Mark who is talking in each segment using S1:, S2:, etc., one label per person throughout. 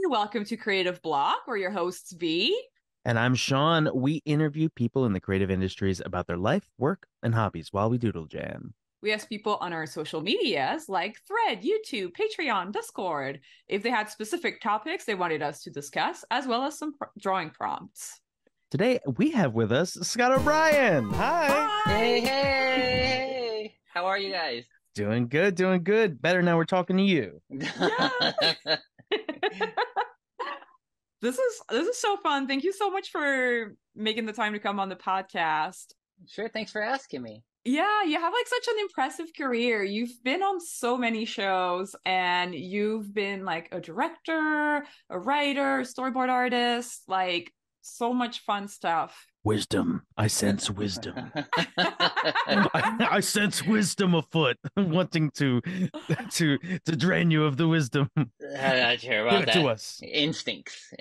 S1: Welcome to Creative Block. We're your hosts, Vee.
S2: And I'm Sean. We interview people in the creative industries about their life, work, and hobbies while we doodle jam.
S1: We ask people on our social medias like Thread, YouTube, Patreon, Discord if they had specific topics they wanted us to discuss, as well as some drawing prompts.
S2: Today, we have with us Scott O'Brien. Hi.
S3: Hey, hey. How are you guys?
S2: Doing good, doing good. Better now we're talking to you.
S1: Yes. This is so fun. Thank you so much for making the time to come on the podcast.
S3: Sure, thanks for asking me.
S1: Yeah, you have like such an impressive career. You've been on so many shows and you've been like a director, a writer, storyboard artist, like so much fun stuff.
S2: Wisdom. I sense wisdom. I sense wisdom afoot, wanting to drain you of the wisdom.
S3: I'm not sure about that.
S2: Give it to us.
S3: Instincts.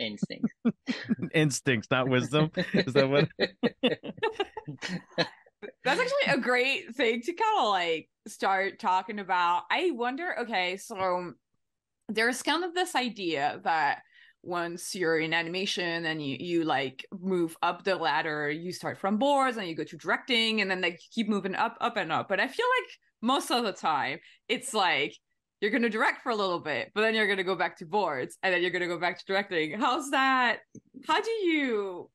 S2: Instincts, not wisdom. Is that what?
S1: That's actually a great thing to kind of like start talking about. I wonder, okay, so there's kind of this idea that once you're in animation and you like move up the ladder, you start from boards and you go to directing and then like keep moving up and up. But I feel like most of the time it's like you're going to direct for a little bit, but then you're going to go back to boards and then you're going to go back to directing. How's that? How do you,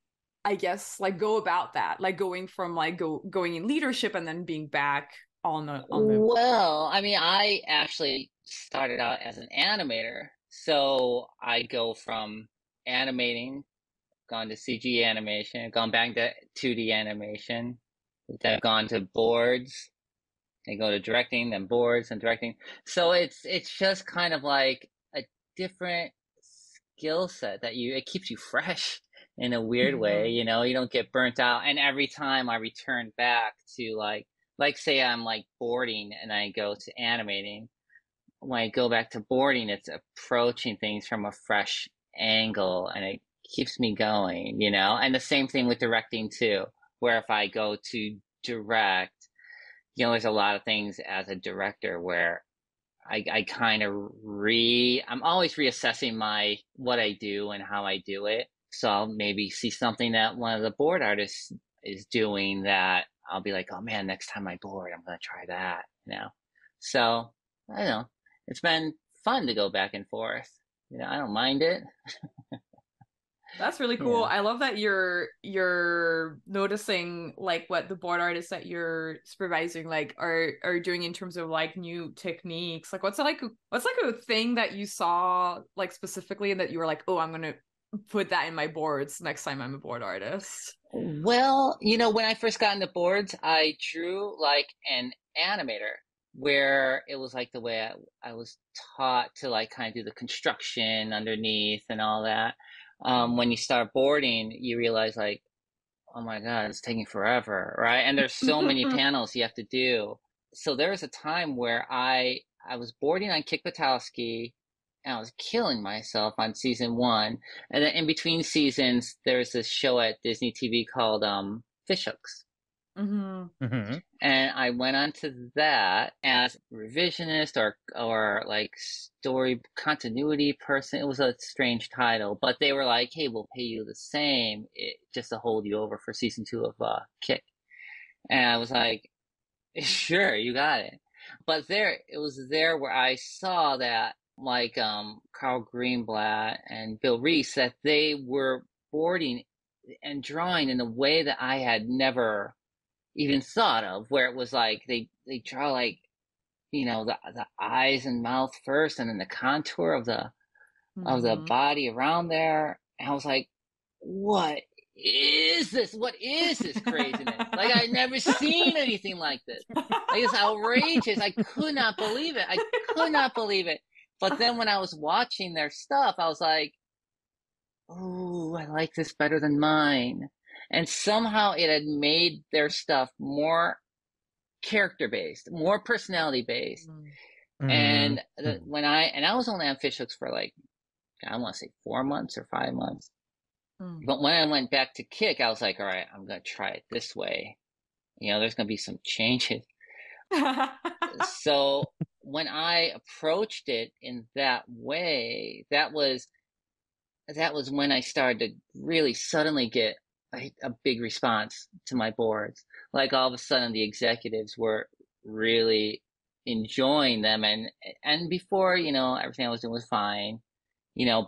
S1: I guess, like go about that? Like going from like going in leadership and then being back on the
S3: Well, I mean, I actually started out as an animator. So I go from animating, gone to CG animation, gone back to 2D animation, then gone to boards, and go to directing, then boards and directing. So it's just kind of like a different skill set that it keeps you fresh in a weird way, you know, you don't get burnt out. And every time I return back to like say I'm like boarding and I go to animating, when I go back to boarding, it's approaching things from a fresh angle and it keeps me going, you know? And the same thing with directing too, where if I go to direct, you know, there's a lot of things as a director where I kind of I'm always reassessing what I do and how I do it. So I'll maybe see something that one of the board artists is doing that I'll be like, oh man, next time I board, I'm going to try that, you know? So I don't know. It's been fun to go back and forth. You know, I don't mind it.
S1: That's really cool.
S3: Yeah.
S1: I love that you're noticing like what the board artists that you're supervising like are doing in terms of like new techniques. Like what's like a thing that you saw like specifically and that you were like, oh, I'm gonna put that in my boards next time I'm a board artist.
S3: Well, you know, when I first got into boards, I drew like an animator where it was like the way I was taught to like kind of do the construction underneath and all that. When you start boarding, you realize like, oh my God, it's taking forever, right? And there's so many panels you have to do. So there was a time where I was boarding on Kick Patowski and I was killing myself on season 1. And then in between seasons, there's this show at Disney TV called Fishhooks.
S1: Mm-hmm.
S3: And I went on to that as revisionist or like story continuity person. It was a strange title, but they were like, "Hey, we'll pay you the same just to hold you over for season 2 of Kick." And I was like, "Sure, you got it." But it was there where I saw that like Carl Greenblatt and Bill Reese that they were boarding and drawing in a way that I had never even thought of, where it was like they draw like, you know, the eyes and mouth first and then the contour of the body around there. And I was like, what is this? What is this craziness? Like I'd never seen anything like this. Like it's outrageous. I could not believe it. But then when I was watching their stuff, I was like, oh, I like this better than mine. And somehow it had made their stuff more character-based, more personality-based. And when I was only on Fishhooks for like, I want to say 4 months or 5 months. But when I went back to Kick, I was like, all right, I'm going to try it this way. You know, there's going to be some changes. So when I approached it in that way, that was that was when I started to really suddenly get a big response to my boards. Like all of a sudden, the executives were really enjoying them, and before, everything I was doing was fine,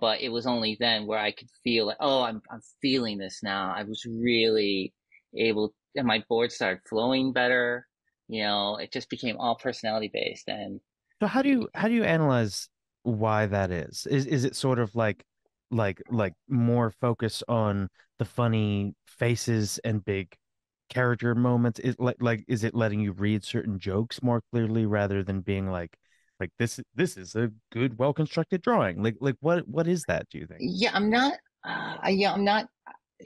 S3: but it was only then where I could feel like, oh, I'm feeling this now. I was really able, and my boards started flowing better. It just became all personality based, and
S2: So how do you analyze why that is? Is it sort of like more focus on the funny faces and big character moments? Is is it letting you read certain jokes more clearly rather than being like this is a good well constructed drawing? Like what is that, do you think?
S3: yeah, I'm not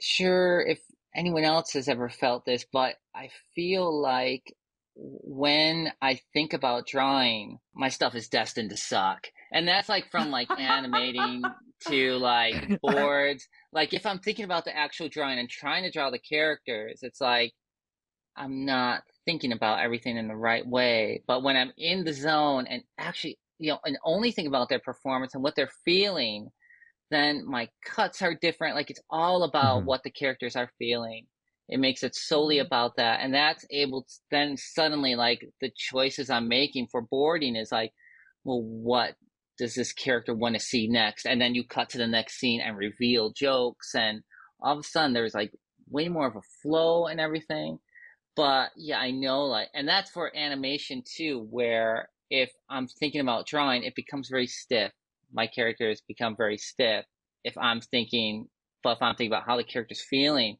S3: sure if anyone else has ever felt this, but I feel like when I think about drawing, my stuff is destined to suck. And that's like from like animating to like boards. Like if I'm thinking about the actual drawing and trying to draw the characters, it's like I'm not thinking about everything in the right way. But when I'm in the zone and actually, and only think about their performance and what they're feeling, then my cuts are different. Like it's all about
S2: Mhm.
S3: what the characters are feeling. It makes it solely
S1: Mhm.
S3: about that. And that's able to then suddenly, like, the choices I'm making for boarding is like, well, what does this character want to see next? And then you cut to the next scene and reveal jokes. And all of a sudden, there's like way more of a flow and everything. But yeah, I know, like, and that's for animation too, where if I'm thinking about drawing, it becomes very stiff. My characters become very stiff. If I'm thinking, but if I'm thinking about how the character's feeling,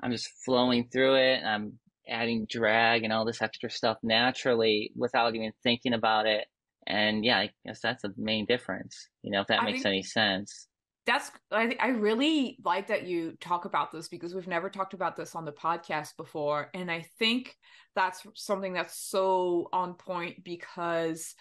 S3: I'm just flowing through it and I'm adding drag and all this extra stuff naturally without even thinking about it. And yeah, I guess that's the main difference, if that
S1: I
S3: makes
S1: think
S3: any sense.
S1: I really like that you talk about this because we've never talked about this on the podcast before. And I think that's something that's so on point because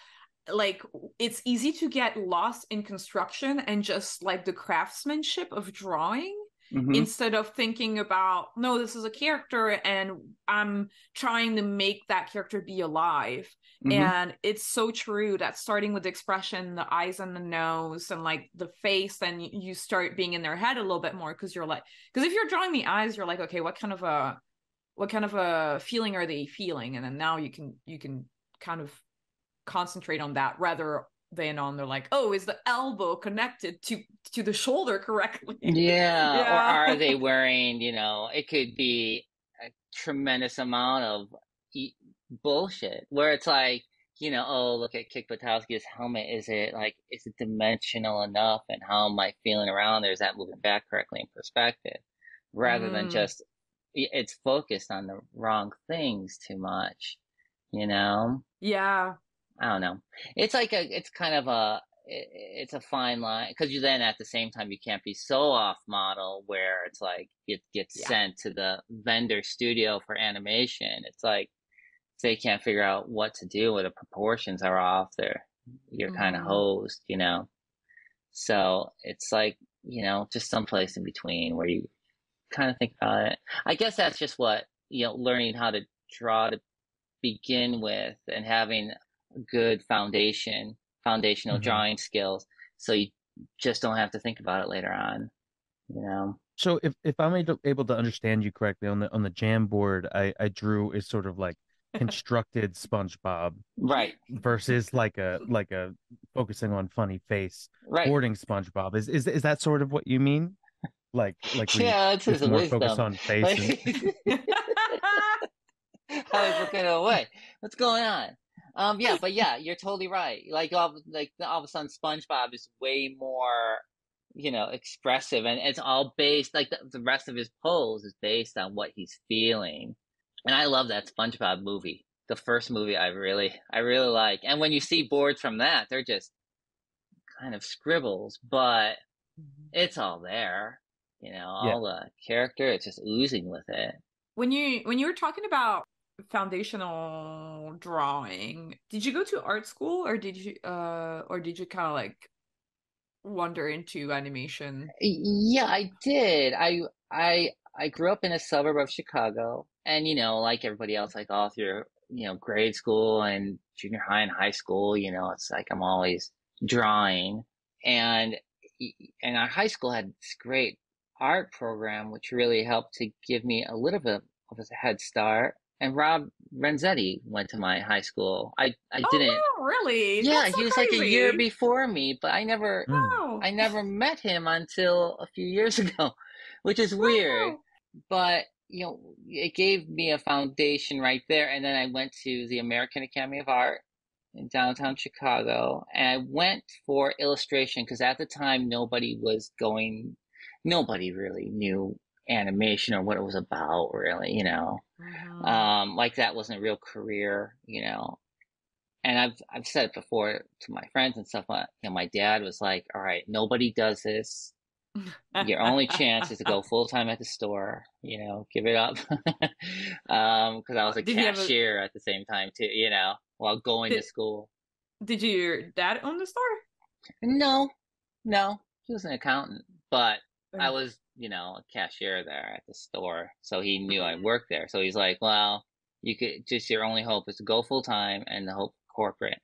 S1: like it's easy to get lost in construction and just like the craftsmanship of drawing
S3: Hmm.
S1: instead of thinking about, no, this is a character and I'm trying to make that character be alive.
S3: Hmm.
S1: And it's so true that starting with the expression, the eyes and the nose and like the face, then you start being in their head a little bit more because you're like, because if you're drawing the eyes, you're like, okay, what kind of a feeling are they feeling? And then now you can kind of concentrate on that rather than on they're like, oh, is the elbow connected to the shoulder correctly?
S3: Yeah, or
S1: Yeah.
S3: are they wearing, it could be a tremendous amount of bullshit where it's like, oh, look at Kick Buttowski's helmet. Is it dimensional enough? And how am I feeling around there? Is that moving back correctly in perspective? Rather than
S1: Mm,
S3: just, it's focused on the wrong things too much, you know?
S1: yeah.
S3: I don't know. It's kind of it's a fine line because you then at the same time you can't be so off model where it's like it gets
S1: Yeah.
S3: sent to the vendor studio for animation. It's like if they can't figure out what to do or the proportions are off, you're kind of
S1: Mm,
S3: hosed. So it's like, just someplace in between where you kind of think about it. I guess that's just what, learning how to draw to begin with and having a good foundational
S2: Mhm.
S3: drawing skills, so you just don't have to think about it later on, you know?
S2: So if I'm able to understand you correctly on the jam board, I drew is sort of like constructed SpongeBob
S3: Right,
S2: versus like a focusing on funny face
S3: right.
S2: boarding SpongeBob. Is that sort of what you mean? Like we
S3: Yeah, it's his
S2: it's more focused
S3: wisdom.
S2: on face
S3: Like,
S2: and
S3: I was looking away. What's going on? Yeah, but yeah, you're totally right. All of a sudden, SpongeBob is way more, expressive, and it's all based like the rest of his pose is based on what he's feeling. And I love that SpongeBob movie. The first movie I really like. And when you see boards from that, they're just kind of scribbles, but it's all there.
S2: yeah.
S3: All the character, it's just oozing with it.
S1: when you were talking about foundational drawing, did you go to art school or did you kind of like wander into animation?
S3: Yeah, I did. I grew up in a suburb of Chicago, and like everybody else, like all through grade school and junior high and high school, it's like I'm always drawing, and and our high school had this great art program, which really helped to give me a little bit of a head start. And Rob Renzetti went to my high school. I didn't.
S1: Oh, wow, really?
S3: Yeah,
S1: That's so
S3: he was like a year
S1: crazy.
S3: before me, but
S2: Mm.
S1: Wow.
S3: I never met him until a few years ago, which is weird.
S1: Wow.
S3: But, it gave me a foundation right there. And then I went to the American Academy of Art in downtown Chicago, and I went for illustration because at the time nobody really knew animation or what it was about, really,
S1: Mm-hmm.
S3: like that wasn't a real career, and I've said it before to my friends and stuff. My dad was like, "All right, nobody does this. Your only chance is to go full time at the store. Give it up." Because I was a
S1: Did he have a
S3: cashier at the same time too. While going to
S1: did,
S3: school.
S1: did your dad own the store?
S3: No, no, he was an accountant, but I
S1: Ugh.
S3: was, a cashier there at the store, so he knew I worked there. So he's like, "Well, you could just your only hope is to go full time and the hope corporate."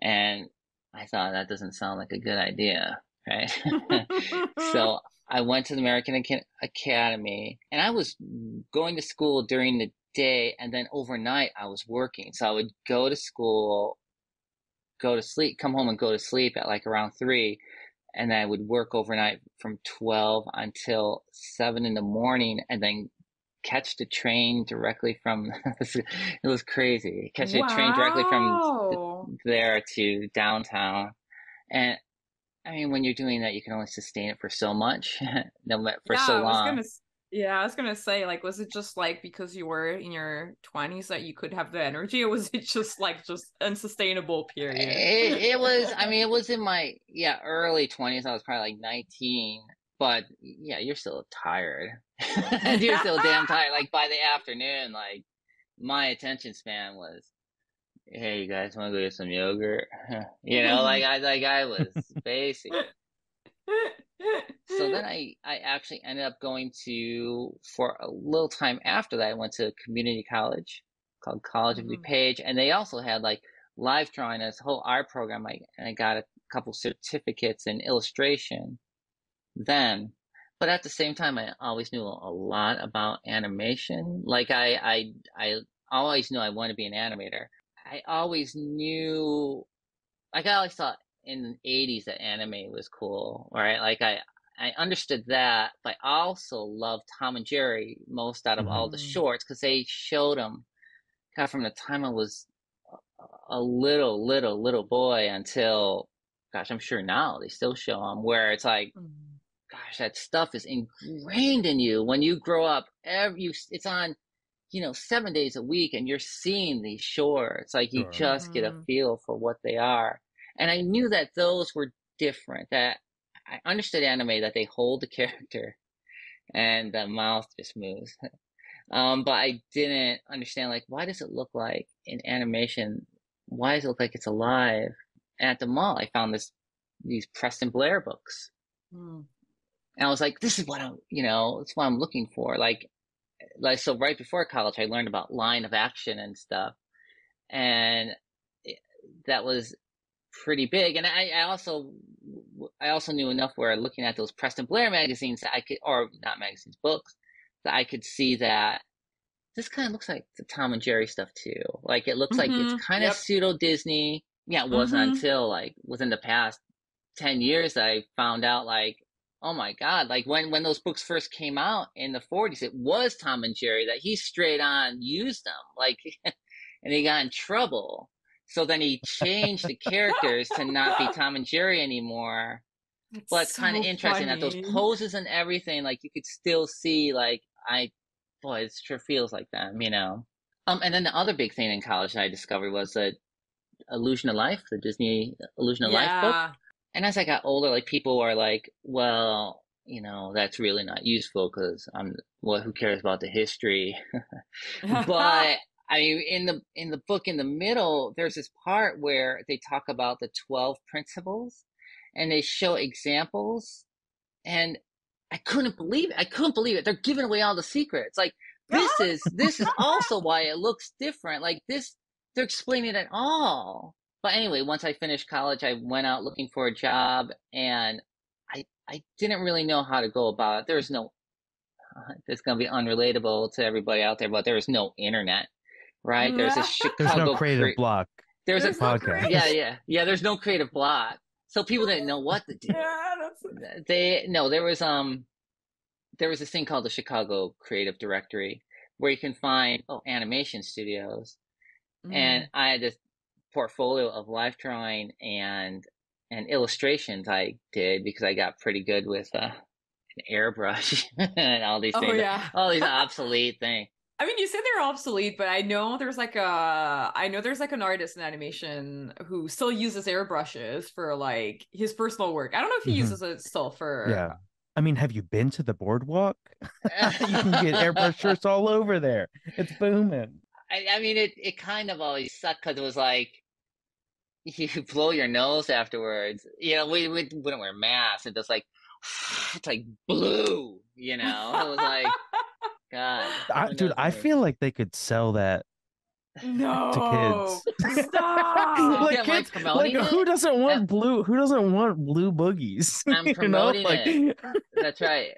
S3: And I thought that doesn't sound like a good idea, right? So I went to the American Academy, and I was going to school during the day, and then overnight I was working. So I would go to school, go to sleep, come home and go to sleep at like around 3, and then I would work overnight from 12 until 7 in the morning, and then catch the train directly from it was crazy. Catch the train directly from
S1: Wow.
S3: there to downtown. And I mean, when you're doing that, you can only sustain it for so much, for
S1: Yeah,
S3: so
S1: I was
S3: long.
S1: gonna yeah, I was gonna say, like, was it just like because you were in your 20s that you could have the energy, or was it just like just unsustainable period?
S3: It was, I mean, it was in my, early 20s. I was probably like 19, but yeah, you're still tired. You're still damn tired. Like by the afternoon, like my attention span was, "Hey, you guys want to go get some yogurt?" I was basic. So then I actually ended up going for a little time after that, I went to a community college called College of
S1: Mhm.
S3: DuPage, and they also had like live drawing, this whole art program. And I got a couple certificates in illustration then. But at the same time, I always knew a lot about animation. Like I always knew I wanted to be an animator. I always knew, like I always thought in the 80s that anime was cool, right? Like I understood that, but I also loved Tom and Jerry most out of
S2: Hmm.
S3: all the
S1: Mm.
S3: shorts because they showed them kind of from the time I was a little boy until, gosh, I'm sure now they still show them, where it's like,
S1: Mm.
S3: gosh, that stuff is ingrained in you when you grow up. It's on, 7 days a week, and you're seeing these shorts. Like you
S2: Sure.
S3: just get a
S1: Mhm.
S3: feel for what they are. And I knew that those were different. That I understood anime, that they hold the character and the mouth just moves. But I didn't understand, like, why does it look like in animation? Why does it look like it's alive? And at the mall, I found these Preston Blair books.
S1: Mm.
S3: And I was like, this is what it's what I'm looking for. So right before college, I learned about line of action and stuff. And that was pretty big. And I also knew enough where looking at those Preston Blair magazines that I could, or not magazines, books, that I could see that this kind of looks like the Tom and Jerry stuff too. Like it looks like it's
S1: Mhm.
S3: kind of
S1: Yep.
S3: pseudo Disney. Yeah, it wasn't
S1: Mhm.
S3: until like within the past 10 years that I found out, like, oh my God, like when those books first came out in the 40s, it was Tom and Jerry, that he straight on used them. Like, and he got in trouble. So then he changed the characters to not be Tom and Jerry anymore.
S1: It's
S3: But it's kind of
S1: so
S3: interesting that those
S1: funny.
S3: poses and everything, like you could still see, like, boy, it sure feels like them. And then the other big thing in college that I discovered was the Illusion of Life, the Disney Illusion of Life book.
S1: Yeah.
S3: And as I got older, like people are like, well, that's really not useful because who cares about the history? But I mean, in the book in the middle, there's this part where they talk about the 12 principles, and they show examples, and I couldn't believe it. I couldn't believe it. They're giving away all the secrets. Like this is also why it looks different. Like this, they're explaining it all. But anyway, once I finished college, I went out looking for a job, and I didn't really know how to go about it. There's no, it's going to be unrelatable to everybody out there, but there was no internet, right? There's a
S2: There's no
S3: Chicago
S2: creative block
S3: there's a
S1: There's no
S2: podcast.
S1: creative.
S3: yeah. There's no creative block, so people didn't know what to do.
S1: Yeah,
S3: There was this thing called the Chicago Creative Directory where you can find animation studios, and I had this portfolio of life drawing and illustrations I did because I got pretty good with an airbrush and all these things, all these obsolete things.
S1: I mean, you say they're obsolete, but I know there's like an artist in animation who still uses airbrushes for like his personal work. I don't know if he uses it still for.
S2: Yeah. I mean, have you been to the boardwalk? You can get airbrush shirts all over there. It's booming.
S3: I mean, it kind of always sucked because it was like you blow your nose afterwards. You know, we wouldn't wear masks. It just like it's like blue. You know, it was like God.
S2: Dude, I feel like they could sell that
S1: No,
S2: to kids.
S1: stop.
S2: Like, kids, like who doesn't want blue? Who doesn't want blue boogies?
S3: I'm promoting it. That's right.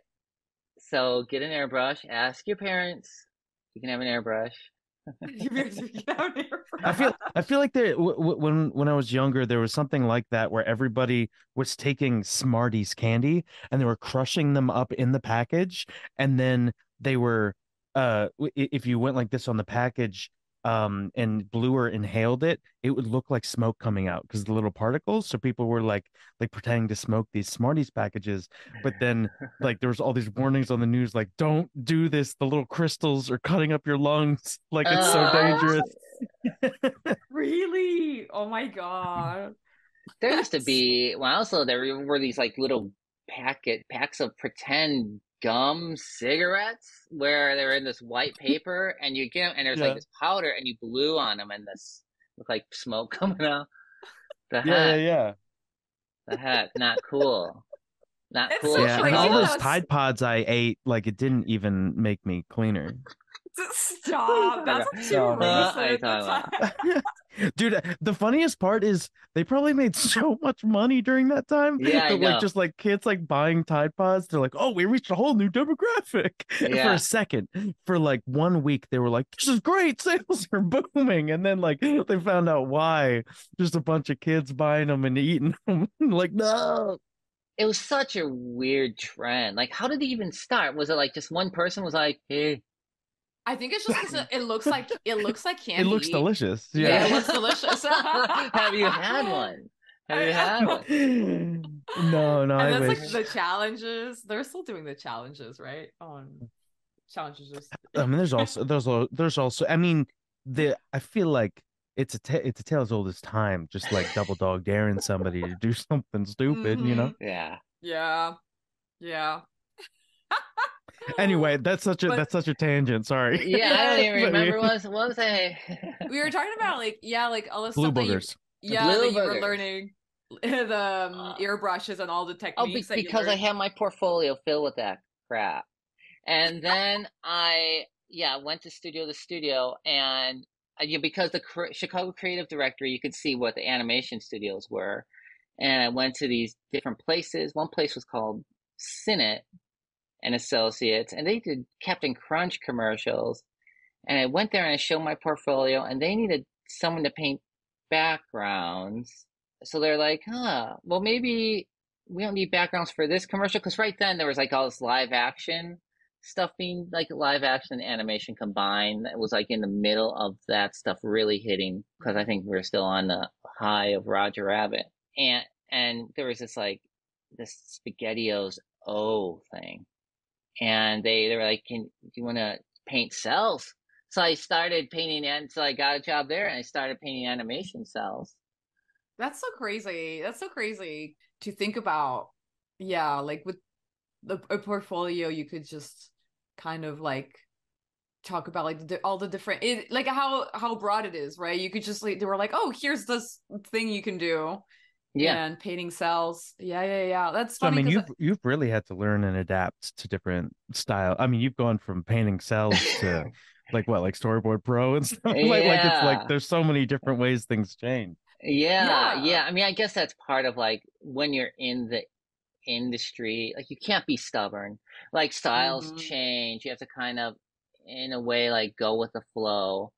S3: So get an airbrush. Ask your parents. You can have an airbrush.
S2: I feel like there when I was younger there was something like that where everybody was taking Smarties candy and they were crushing them up in the package, and then they were if you went like this on the package and blew or inhaled it, it would look like smoke coming out because the little particles. So people were like pretending to smoke these Smarties packages, but then like there was all these warnings on the news like, don't do this, the little crystals are cutting up your lungs, like it's so dangerous.
S1: Really? Oh my God.
S3: There used to be, well, also there were these like little packs of pretend gum cigarettes where they were in this white paper, and you get them and there's like this powder and you blew on them and this looked like smoke coming out. The heck? The heck? Not cool. Not cool.
S2: Yeah, and all those Tide Pods I ate, like it didn't even make me cleaner.
S1: Stop. That's too racist.
S2: Dude, the funniest part is they probably made so much money during that time.
S3: Yeah,
S2: like just like kids like buying Tide Pods. They're like, oh, we reached a whole new demographic. Yeah. For a second, for like 1 week, they were like, this is great, sales are booming. And then like they found out why. Just a bunch of kids buying them and eating them. Like, no.
S3: It was such a weird trend. Like, how did it even start? Was it like just one person was like, hey?
S1: I think it's just because it looks like candy.
S2: It looks delicious.
S1: Yeah, it looks delicious.
S3: Have you had one?
S2: No,
S1: and
S2: I
S1: that's
S2: wish.
S1: like the challenges. They're still doing the challenges, right? On challenges.
S2: I mean, there's also. I mean, I feel like it's a tale as old as time. Just like double dog daring somebody to do something stupid, you know?
S3: Yeah.
S2: Anyway, that's such a tangent. Sorry.
S3: Yeah, I don't even remember what was I.
S1: We were talking about like all the
S2: blue
S1: stuff
S2: boogers.
S1: that you were learning, the airbrushes and all the techniques.
S3: Because I have my portfolio filled with that crap, and then I went to studio to studio, and because the Chicago Creative Directory, you could see what the animation studios were, and I went to these different places. One place was called Cinet and Associates, and they did Captain Crunch commercials. And I went there and I showed my portfolio, and they needed someone to paint backgrounds. So they're like, well, maybe we don't need backgrounds for this commercial, because right then there was like all this live action stuff being like live action and animation combined. It was like in the middle of that stuff really hitting, because I think we were still on the high of Roger Rabbit. And there was this SpaghettiOs thing. And they were like, do you want to paint cells? So I started painting, and so I got a job there, and I started painting animation cells.
S1: That's so crazy. That's so crazy to think about. Yeah, like with a portfolio, you could just kind of like talk about like all the different, like how broad it is, right? You could just like, they were like, oh, here's this thing you can do. Yeah, and painting cells. Yeah. That's funny.
S2: I mean, you've really had to learn and adapt to different style. I mean, you've gone from painting cells to like Storyboard Pro and stuff. Like it's like there's so many different ways things change.
S3: Yeah. I mean, I guess that's part of like when you're in the industry, like you can't be stubborn. Like styles change. You have to kind of, in a way, like go with the flow,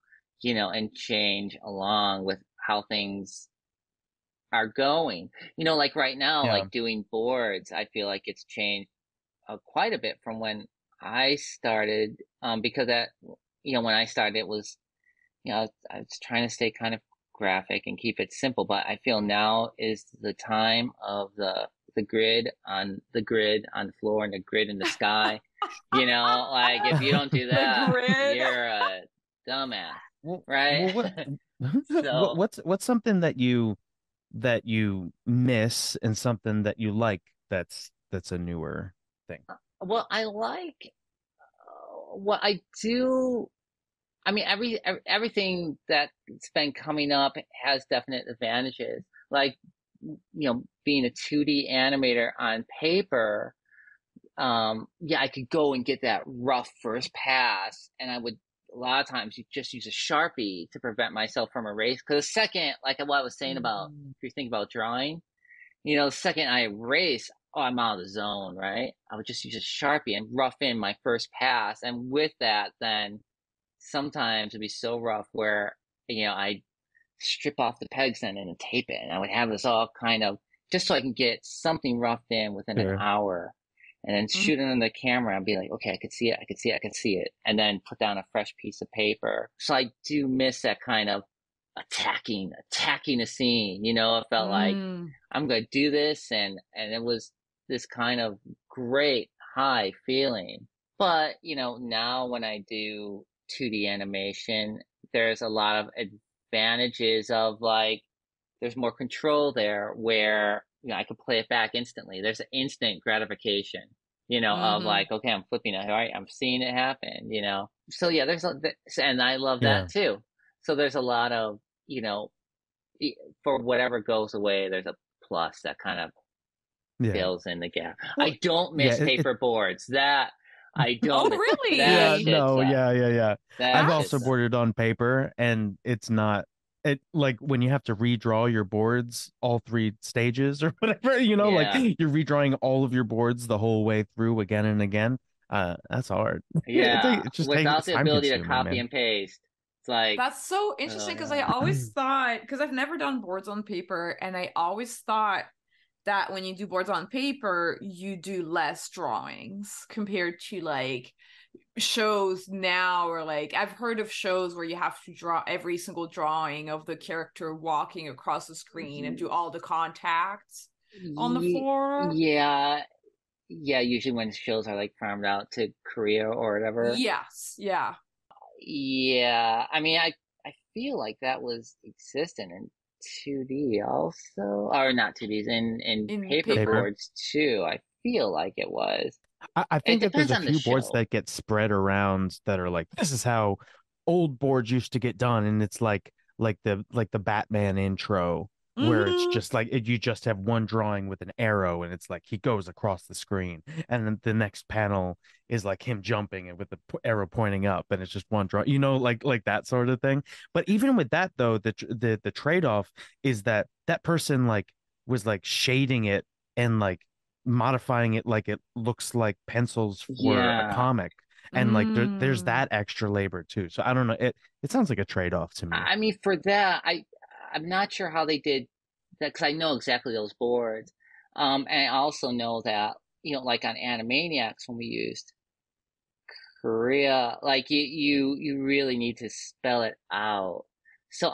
S3: and change along with how things are going. Like right now,
S2: Yeah.
S3: like doing boards, I feel like it's changed quite a bit from when I started. Because when I started, it was, I was trying to stay kind of graphic and keep it simple, but I feel now is the time of the grid on the floor and the grid in the sky. Like if you don't do that, you're a dumbass, right? So
S2: what's something that you miss and something that you like that's a newer thing?
S3: well, I like what I do. I mean, everything that's been coming up has definite advantages. Like, being a 2D animator on paper, yeah, I could go and get that rough first pass, and I would a lot of times you just use a Sharpie to prevent myself from erase. Because the second, like what I was saying about, if you think about drawing, the second I erase, oh, I'm out of the zone, right? I would just use a Sharpie and rough in my first pass, and with that, then sometimes it'd be so rough where I strip off the pegs then and tape it, and I would have this all kind of just so I can get something roughed in within an hour, and then shoot it on the camera and be like, okay, I could see it, I could see it, I could see it, and then put down a fresh piece of paper. So I do miss that kind of attacking a scene. It felt like I'm gonna do this, and it was this kind of great high feeling. But now when I do 2D animation, there's a lot of advantages of like there's more control there where I could play it back instantly. There's an instant gratification, of like, okay, I'm flipping it, all right, I'm seeing it happen, So yeah, and I love that too. So there's a lot of, for whatever goes away, there's a plus that kind of fills in the gap. Well, I don't miss paper boards. That I don't.
S1: Oh, really?
S2: Yeah. I've also boarded on paper, and it's not like when you have to redraw your boards all 3 stages or whatever, like you're redrawing all of your boards the whole way through again and again. That's hard.
S3: Yeah,
S2: it just
S3: without the ability to copy
S2: man.
S3: and paste. It's like
S1: that's so interesting because I always thought, because I've never done boards on paper, and I always thought that when you do boards on paper, you do less drawings compared to like shows now, or like I've heard of shows where you have to draw every single drawing of the character walking across the screen and do all the contacts on the floor.
S3: Yeah, usually when shows are like farmed out to Korea or whatever.
S1: Yes, yeah.
S3: Yeah, I mean, I feel like that was existent in 2D also, or not 2Ds, in paper boards too. I feel like it was.
S2: I think that there's a few boards that get spread around that are like, this is how old boards used to get done, and it's like the Batman intro, where it's just like you just have one drawing with an arrow, and it's like he goes across the screen, and then the next panel is like him jumping and with the arrow pointing up, and it's just one draw, like that sort of thing. But even with that though, the trade-off is that person like was like shading it and like modifying it like it looks like pencils for a comic, and like there's that extra labor too. So I don't know, it sounds like a trade-off to me.
S3: I mean, for that, I'm not sure how they did that, because I know exactly those boards, and I also know that like on Animaniacs when we used Korea, like you really need to spell it out. So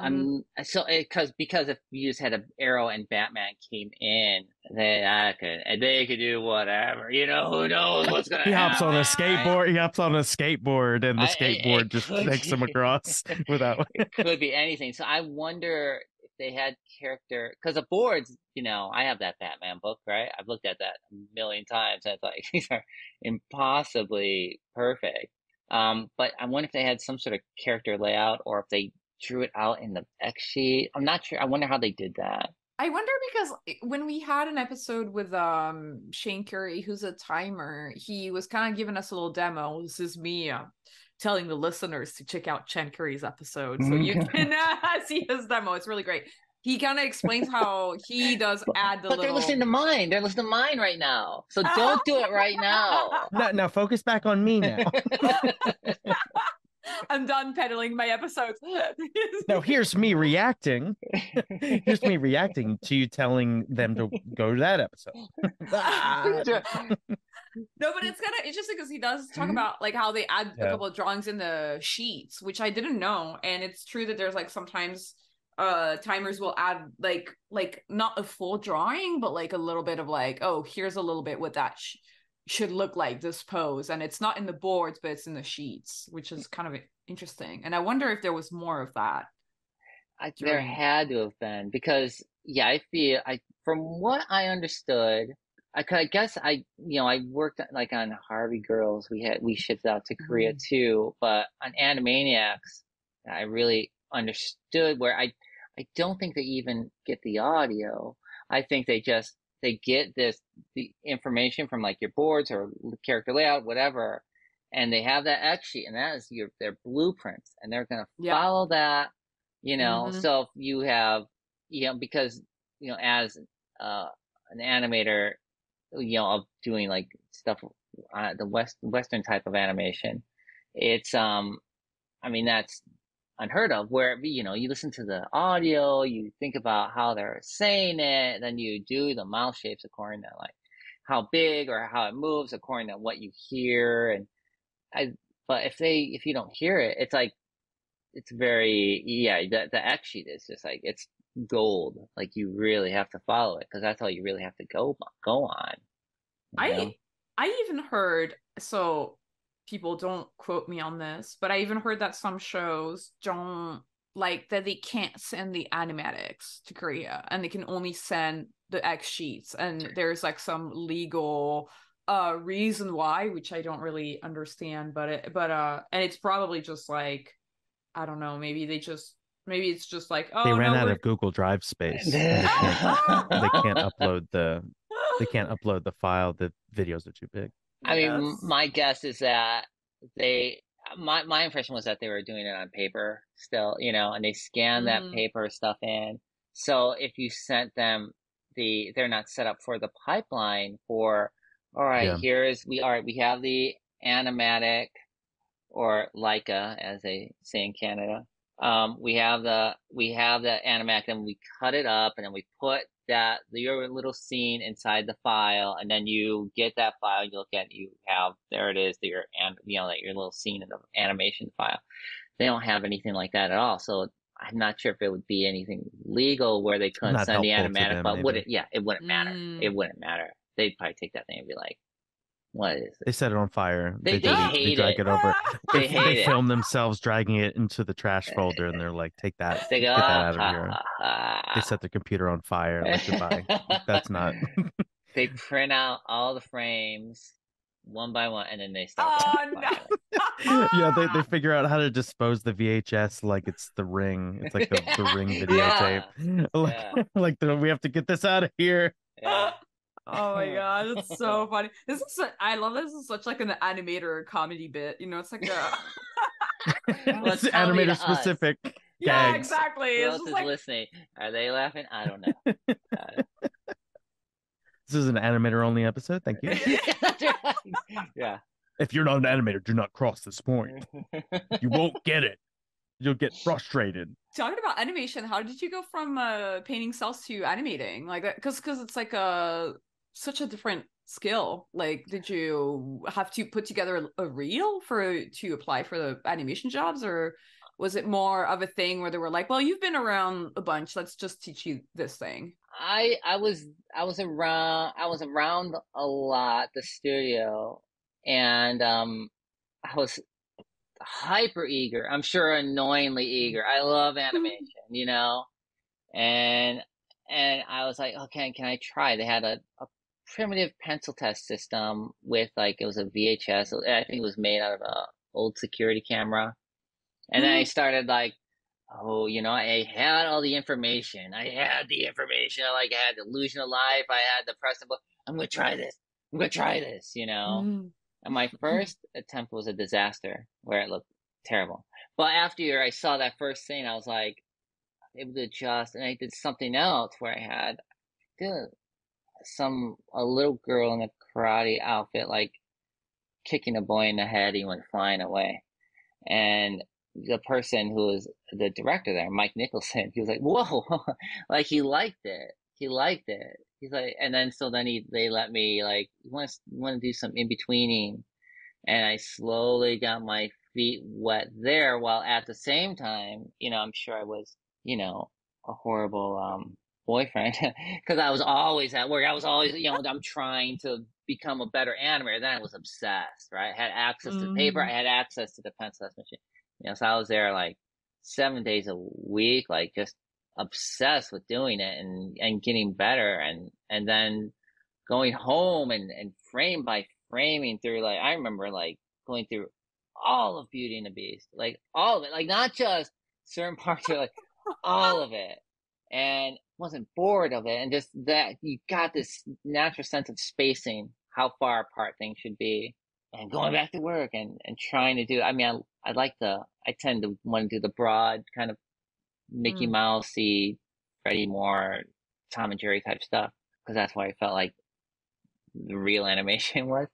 S3: because if you just had an arrow and Batman came in, they could do whatever. Who knows what's gonna happen.
S2: He hops on a skateboard, and the skateboard just takes him across without.
S3: It could be anything. So I wonder if they had character, because the boards, I have that Batman book, right? I've looked at that a million times, and it's like these are impossibly perfect. But I wonder if they had some sort of character layout, or if they drew it out in the X sheet. I'm not sure. I wonder how they did that.
S1: I wonder because when we had an episode with Shane Curry, who's a timer, he was kind of giving us a little demo. This is me telling the listeners to check out Shane Curry's episode, so you can see his demo. It's really great. he kind of explains how he does add the
S3: But they're listening to mine. They're listening to mine right now. So don't do it right now.
S2: Now focus back on me now.
S1: I'm done peddling my episodes.
S2: Now here's me reacting. Here's me reacting to you telling them to go to that episode.
S1: No, but it's kind of interesting because he does talk about like how they add a couple of drawings in the sheets, which I didn't know. And it's true that there's like sometimes timers will add like not a full drawing, but like a little bit of like, oh, here's a little bit what that should look like, this pose. And it's not in the boards, but it's in the sheets, which is kind of interesting. And I wonder if there was more of that.
S3: There had to have been, because I feel from what I understood, I guess I worked like on Harvey Girls. We shipped out to Korea too, but on Animaniacs, I really understood where I don't think they even get the audio. I think they get the information from like your boards or character layout, whatever, and they have that X sheet, and that is their blueprints, and they're gonna follow that. So if you have, because as an animator, of doing like stuff, the Western type of animation, it's that's unheard of, where you listen to the audio, you think about how they're saying it, then you do the mouth shapes according to like how big or how it moves according to what you hear. But if you don't hear it, it's like, it's very, the X sheet is just like, it's gold. Like you really have to follow it, because that's all you really have to go on.
S1: I even heard, so people don't quote me on this, but I even heard that some shows don't like that, they can't send the animatics to Korea and they can only send the X sheets, and there's like some legal reason why, which I don't really understand, but and it's probably just like, I don't know, maybe it's just like, oh,
S2: they ran out of Google Drive space. They can't upload the file. The videos are too big.
S3: I mean, my guess is that my impression was that they were doing it on paper still, and they scanned that paper stuff in. So if you sent them they're not set up for the pipeline for, all right, we have the animatic, or Leica, as they say in Canada. We have the animatic, and we cut it up, and then we put your little scene inside the file, and then you get that file, you look at it, there it is, your little scene in the animation file. They don't have anything like that at all, so I'm not sure if it would be anything legal where they couldn't send the animatic, but it wouldn't matter. It wouldn't matter. They'd probably take that thing and be like, what is it?
S2: They set it on fire.
S3: They drag
S2: it over. They
S3: hate
S2: film themselves dragging it into the trash folder, and they're like, "Take that, get that out of here." They set the computer on fire. Like, goodbye. That's not.
S3: They print out all the frames one by one, and then they start.
S2: Yeah, they figure out how to dispose the VHS like it's the Ring. It's like the Ring videotape. Like we have to get this out of here.
S3: Yeah.
S1: Oh my god, it's so funny. I love this. Is such like an animator comedy bit. It's like
S2: it's animator specific.
S1: Yeah,
S2: gags.
S1: exactly.
S3: Who else is listening? Are they laughing? I don't know.
S2: This is an animator only episode. Thank you.
S3: Yeah.
S2: If you're not an animator, do not cross this point. You won't get it. You'll get frustrated.
S1: Talking about animation, how did you go from painting cells to animating? Like, because it's like such a different skill. Like, did you have to put together a reel to apply for the animation jobs, or was it more of a thing where they were like, well, you've been around a bunch, let's just teach you this thing?
S3: I was around a lot, the studio, and I was hyper eager. I'm sure annoyingly eager. I love animation, and I was like, okay, can I try? They had a primitive pencil test system with it was a VHS. I think it was made out of a old security camera. And then I started like, I had all the information. I had the illusion of life. I had the press button. I'm going to try this. And my first attempt was a disaster where it looked terrible. But after I saw that first scene, I was like, able to adjust. And I did something else where I had a little girl in a karate outfit, like kicking a boy in the head. He went flying away. And the person who was the director there, Mike Nicholson, he was like, "Whoa!" Like he liked it. He liked it. He's like, and then they let me like, "You want to do some in betweening," and I slowly got my feet wet there, while at the same time, I'm sure I was, a horrible boyfriend because I was always at work. I was always, I'm trying to become a better animator. Then I was obsessed, right? I had access to paper. I had access to the pencil machine. So I was there like 7 days a week, like just obsessed with doing it and getting better. And then going home and frame by framing through, like, I remember like going through all of Beauty and the Beast, like all of it, like not just certain parts, or like all of it, and wasn't bored of it. And just that you got this natural sense of spacing, how far apart things should be, and going back to work and trying to do. I mean, I tend to want to do the broad kind of Mickey Mousey, Freddie Moore, Tom and Jerry type stuff, because that's why I felt like the real animation was.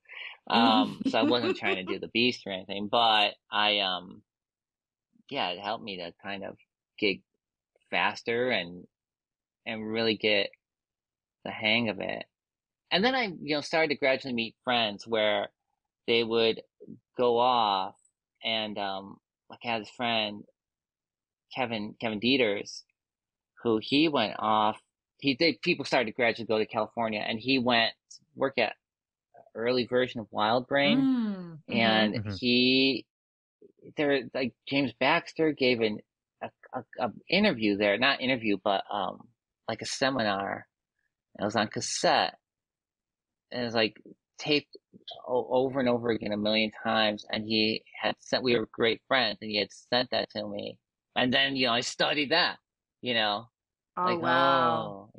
S3: So I wasn't trying to do the Beast or anything, but it helped me to kind of get faster and really get the hang of it. And then I, started to gradually meet friends where they would go off, and like I had this friend, Kevin Dieters, who he went off. People started to gradually go to California, and he went to work at an early version of Wild Brain, and like James Baxter gave an interview there, not interview, but like a seminar. It was on cassette, and it was like taped over and over again a million times. And he had sent. We were great friends, and he had sent that to me. And then I studied that.
S1: Oh,
S3: like
S1: wow.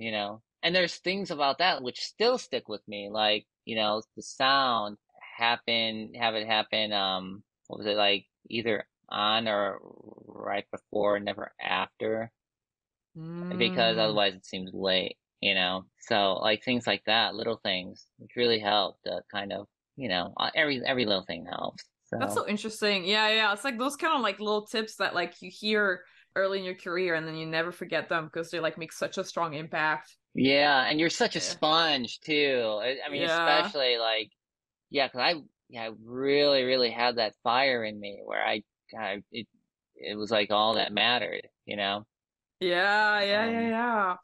S3: And there's things about that which still stick with me, like the sound have it happen. What was it, like either on or right before, never after, because otherwise it seems late, so like things like that, little things, which really help to kind of, every little thing helps.
S1: That's so interesting. Yeah. It's like those kind of like little tips that like you hear early in your career and then you never forget them because they like make such a strong impact.
S3: Yeah, and you're such a sponge too. I mean,
S1: Yeah.
S3: especially like, because I really, really had that fire in me where it was like all that mattered,
S1: Yeah.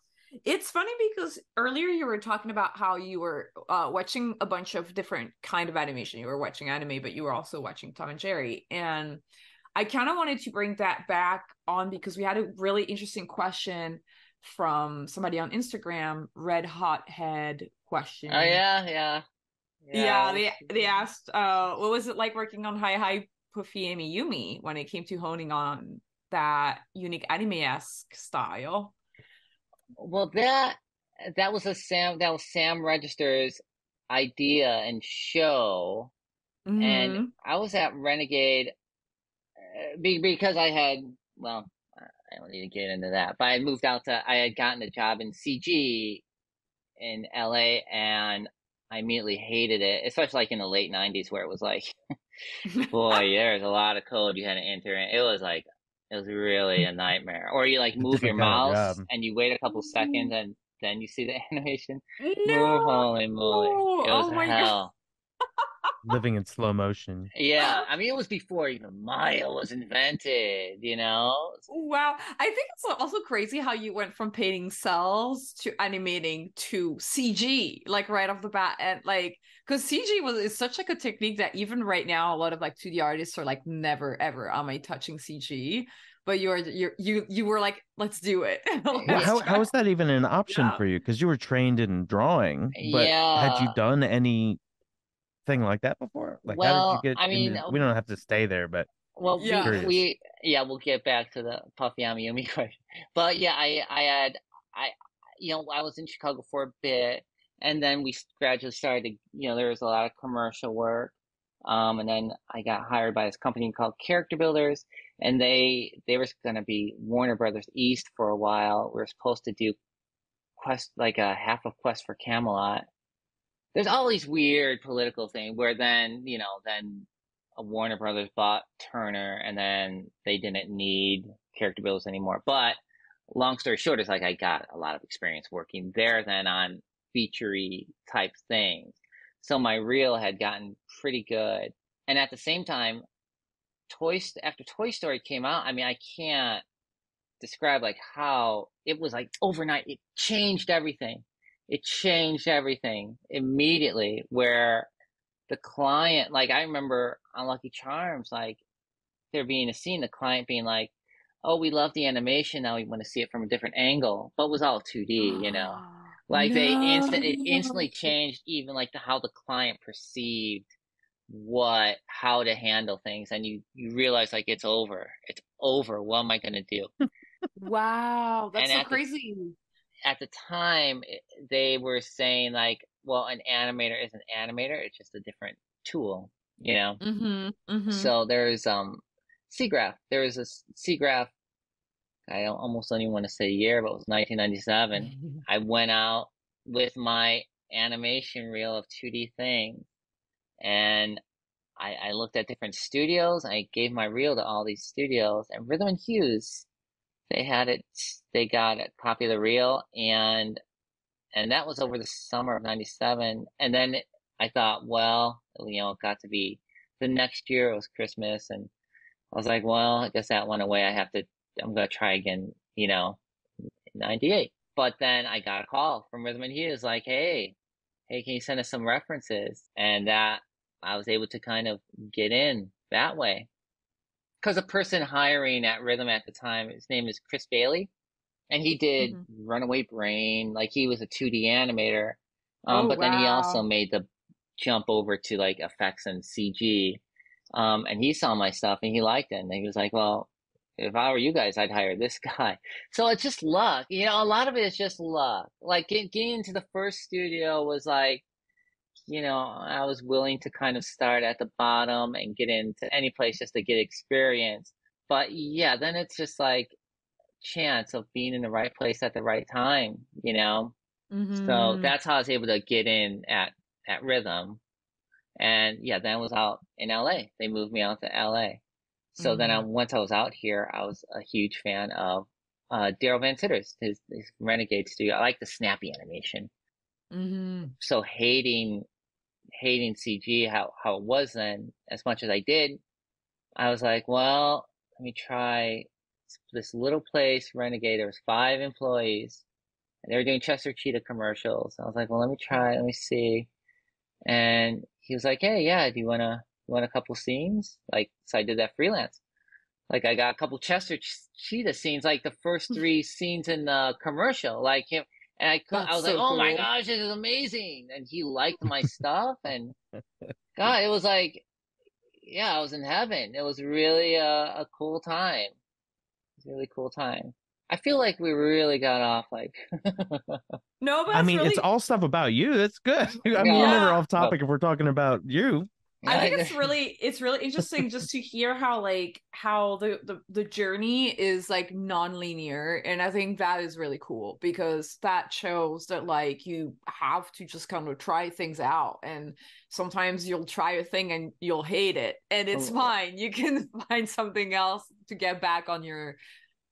S1: It's funny because earlier you were talking about how you were watching a bunch of different kind of animation. You were watching anime, but you were also watching Tom and Jerry. And I kind of wanted to bring that back on because we had a really interesting question from somebody on Instagram, Red Hot Head question.
S3: Oh yeah.
S1: Yeah, they asked, what was it like working on Hi Hi Puffy Amy Yumi when it came to honing on that unique anime-esque style?
S3: Well, that was Sam Register's idea and show, and I was at Renegade because I had, well, I don't need to get into that, but I had gotten a job in CG in LA, and I immediately hated it, especially like in the late 90s where it was like, boy, there's a lot of code you had to enter in. It was really a nightmare. Or you like move your mouse and you wait a couple seconds and then you see the animation.
S1: No,
S3: holy moly. It was
S1: oh my
S3: hell.
S2: Living in slow motion.
S3: Yeah, I mean, it was before even Maya was invented,
S1: Wow. I think it's also crazy how you went from painting cells to animating to CG, like right off the bat. And like, because CG is such like a technique that even right now, a lot of like 2D artists are like, never ever am I touching CG. But you were like, let's do it.
S2: How is that even an option for you? Because you were trained in drawing, but had you done anything like that before? Like, how did you get into? We don't have to stay there, but
S3: well, we'll get back to the Puffy Amiyumi question. But yeah, I was in Chicago for a bit, and then we gradually started, there was a lot of commercial work. And then I got hired by this company called Character Builders, and they were going to be Warner Brothers East for a while. We were supposed to do Quest, like a half of Quest for Camelot. There's all these weird political things where then, then a Warner Brothers bought Turner, and then they didn't need character builders anymore. But long story short is like I got a lot of experience working there then on featurey type things. So my reel had gotten pretty good. And at the same time, after Toy Story came out, I mean, I can't describe like how it was like overnight. It changed everything. It changed everything immediately, where the client, like I remember on Lucky Charms, like there being a scene, the client being like, oh, we love the animation, now we want to see it from a different angle, but it was all 2D, like it instantly changed even like how the client perceived how to handle things, and you realize like it's over, what am I gonna do?
S1: Wow, that's
S3: And
S1: so crazy.
S3: at the time they were saying like, well, an animator is an animator, it's just a different tool, so there's SIGGRAPH. There was a SIGGRAPH, I almost don't even want to say year, but it was 1997. I went out with my animation reel of 2D things, and I looked at different studios. I gave my reel to all these studios, and Rhythm and Hues, they got a copy of the reel, and that was over the summer of 97. And then I thought, well, it got to be the next year. It was Christmas, and I was like, well, I guess that went away. I'm going to try again, in 98. But then I got a call from Rhythm and Hues like, hey, can you send us some references? And that I was able to kind of get in that way. Because a person hiring at Rhythm at the time, his name is Chris Bailey, and he did Runaway Brain. Like, he was a 2D animator. But then he also made the jump over to like effects and CG. And he saw my stuff and he liked it. And he was like, well, if I were you guys, I'd hire this guy. So it's just luck. A lot of it is just luck. Like getting into the first studio was like, I was willing to kind of start at the bottom and get into any place just to get experience. But yeah, then it's just like chance of being in the right place at the right time, So that's how I was able to get in at Rhythm. And yeah, then I was out in LA. They moved me out to LA. So then once I was out here, I was a huge fan of Daryl Van Titter's, his Renegade studio. I like the snappy animation. So hating CG, how it was then, as much as I did, I was like, well, let me try this little place, Renegade. There was 5 employees, and they were doing Chester Cheetah commercials. I was like, well, let me see. And he was like, hey, yeah, do you want a couple scenes? Like, so I did that freelance. Like, I got a couple Chester Cheetah scenes, like the first 3 scenes in the commercial, like him. And I was like, oh my gosh, this is amazing. And he liked my stuff. And God, it was like, yeah, I was in heaven. It was really a cool time. It was a really cool time. I feel like we really got off like
S1: No, but
S2: I mean,
S1: really...
S2: it's all stuff about you. That's good. I mean, we're never off topic if we're talking about you.
S1: I think it's really interesting just to hear how the journey is like non-linear, and I think that is really cool because that shows that like you have to just kind of try things out, and sometimes you'll try a thing and you'll hate it, and it's fine. You can find something else to get back on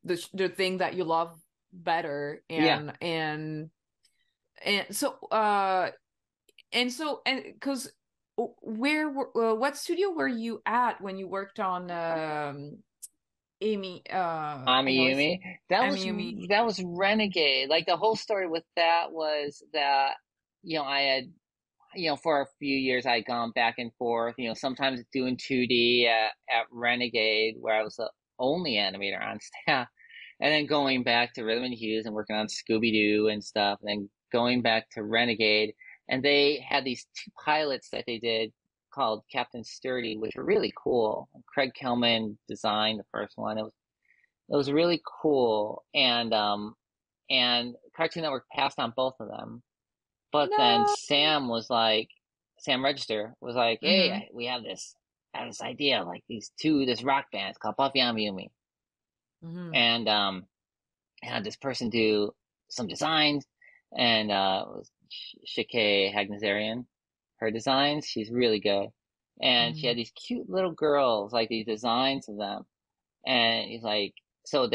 S1: the thing that you love better, and because what studio were you at when you worked on
S3: Amiyumi? That was Renegade. Like the whole story with that was that I had for a few years I had gone back and forth, sometimes doing 2D at Renegade, where I was the only animator on staff, and then going back to Rhythm and Hues and working on Scooby-Doo and stuff, and then going back to Renegade. And they had these 2 pilots that they did called Captain Sturdy, which were really cool. Craig Kelman designed the first one. It was really cool. And Cartoon Network passed on both of them. But then Sam Register was like, hey, we have this had this idea, like this rock bands called Buffy Amiyumi. And had this person do some designs, and it was Shike Hagnazarian, her designs. She's really good. And she had these cute little girls, like these designs of them. And he's like, so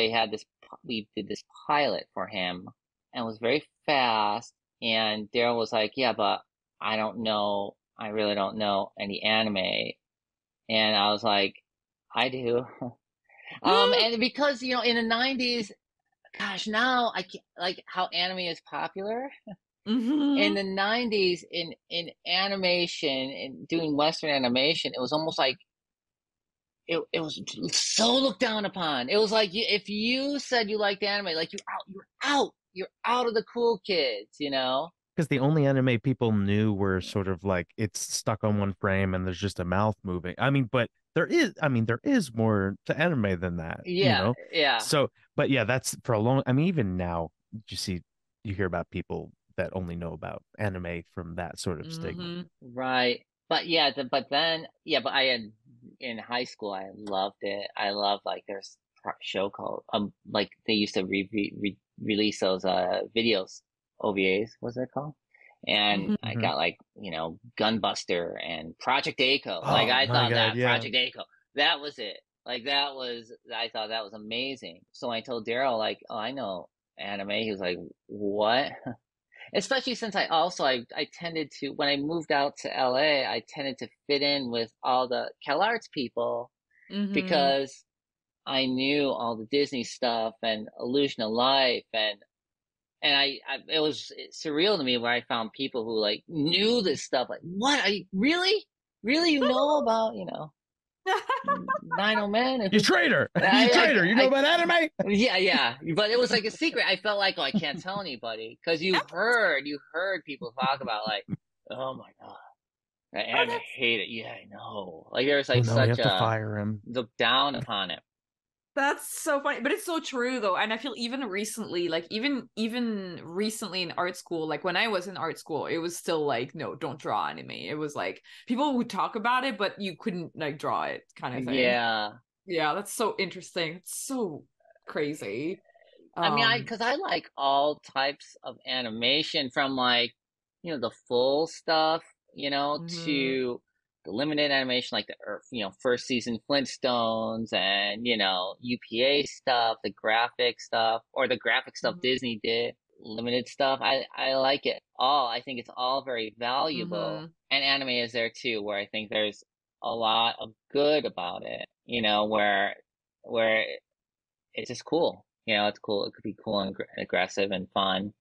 S3: we did this pilot for him, and it was very fast. And Daryl was like, yeah, but I really don't know any anime. And I was like, I do. And because, in the 90s, gosh, now I can't, like how anime is popular. In the 90s, in animation and doing Western animation, it was almost like it was so looked down upon. It was like if you said you liked anime, like you're out of the cool kids,
S2: Because the only anime people knew were sort of like it's stuck on one frame and there's just a mouth moving. I mean, but there is more to anime than that,
S3: Yeah.
S2: So, but yeah, that's for a long. I mean, even now, you hear about people that only know about anime from that sort of stigma.
S3: Right. But I had in high school, I loved it. I loved like there's a show called like they used to release those videos, OVAs, what's that called? And I got like, Gunbuster and Project Echo. Like I thought Project Echo, that was it. Like I thought that was amazing. So I told Daryl, like, oh, I know anime. He was like, what? Especially since I tended to, when I moved out to LA, I tended to fit in with all the CalArts people because I knew all the Disney stuff and Illusion of Life, and it was surreal to me where I found people who like knew this stuff. Like, what are you really you know about 9
S2: You traitor! You know about anime?
S3: Yeah. But it was like a secret. I felt like, I can't tell anybody because you heard people talk about like, oh my god, and I hate it. Yeah, I know. Like there's like
S2: we have to fire him.
S3: Look down upon it.
S1: That's so funny, but it's so true though. And I feel even recently, like even recently in art school, like when I was in art school, it was still like, no, don't draw anime. It was like people would talk about it, but you couldn't like draw it kind of thing.
S3: Yeah,
S1: that's so interesting. It's so crazy.
S3: I mean, because I like all types of animation, from like the full stuff, to the limited animation, like the first season Flintstones, and UPA stuff, the graphic stuff, or the graphic stuff Disney did, limited stuff. I like it all. I think it's all very valuable, and anime is there too, where I think there's a lot of good about it. Where it's just cool. It's cool. It could be cool and aggressive and fun.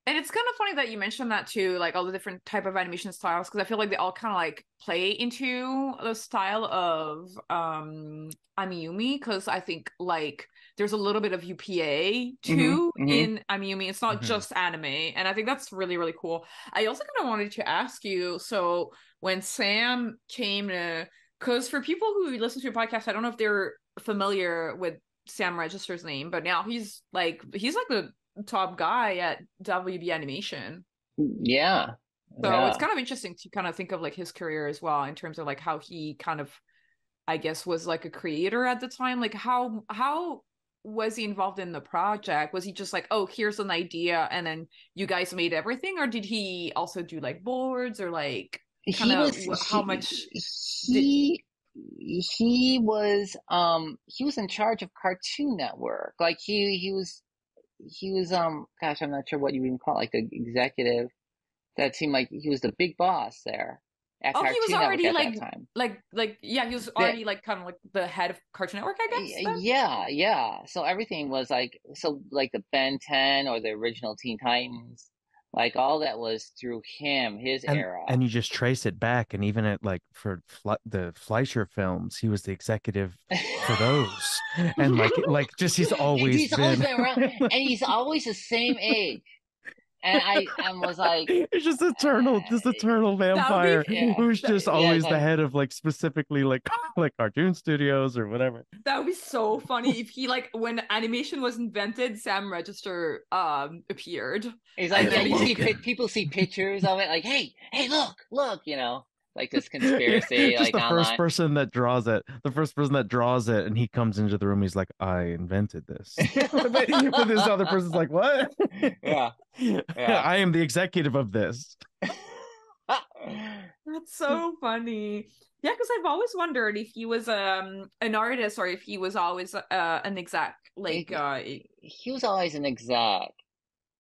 S1: And it's kind of funny that you mentioned that too, like all the different type of animation styles, because I feel like they all kind of like play into the style of Amiyumi, because I think like there's a little bit of UPA too in Amiyumi. It's not just anime, and I think that's really, really cool. I also kind of wanted to ask you, so when Sam came to, because for people who listen to your podcast, I don't know if they're familiar with Sam Register's name, but now he's like the top guy at WB Animation.
S3: Yeah.
S1: So it's kind of interesting to kind of think of like his career as well, in terms of like how he kind of, I guess, was like a creator at the time. Like how was he involved in the project? Was he just like, oh, here's an idea and then you guys made everything? Or did he also do like boards, or like kind of how much?
S3: He was in charge of Cartoon Network. Like he was gosh, I'm not sure what you even call it, like the executive. That seemed like he was the big boss there at Cartoon
S1: he was already
S3: Network
S1: like,
S3: at that time.
S1: He was already like kind of like the head of Cartoon Network, I guess. Then?
S3: Yeah. So everything was like the Ben 10 or the original Teen Titans, like all that was through him, his era.
S2: And you just trace it back, and even at like for the Fleischer films, he was the executive for those. And like just he's always been
S3: around, and he's always the same age. And I was like,
S2: it's just eternal vampire who's just always the head of like specifically like cartoon studios or whatever.
S1: That would be so funny if he, like, when animation was invented, Sam Register appeared.
S3: He's like, people see pictures of it, like, hey, look, like this conspiracy,
S2: just
S3: like
S2: the first
S3: online.
S2: person that draws it. The first person that draws it, and he comes into the room. He's like, "I invented this," but this other person's like, "What?"
S3: Yeah, yeah.
S2: I am the executive of this.
S1: That's so funny. Yeah, because I've always wondered if he was an artist or if he was always an exec. Like
S3: He was always an exec.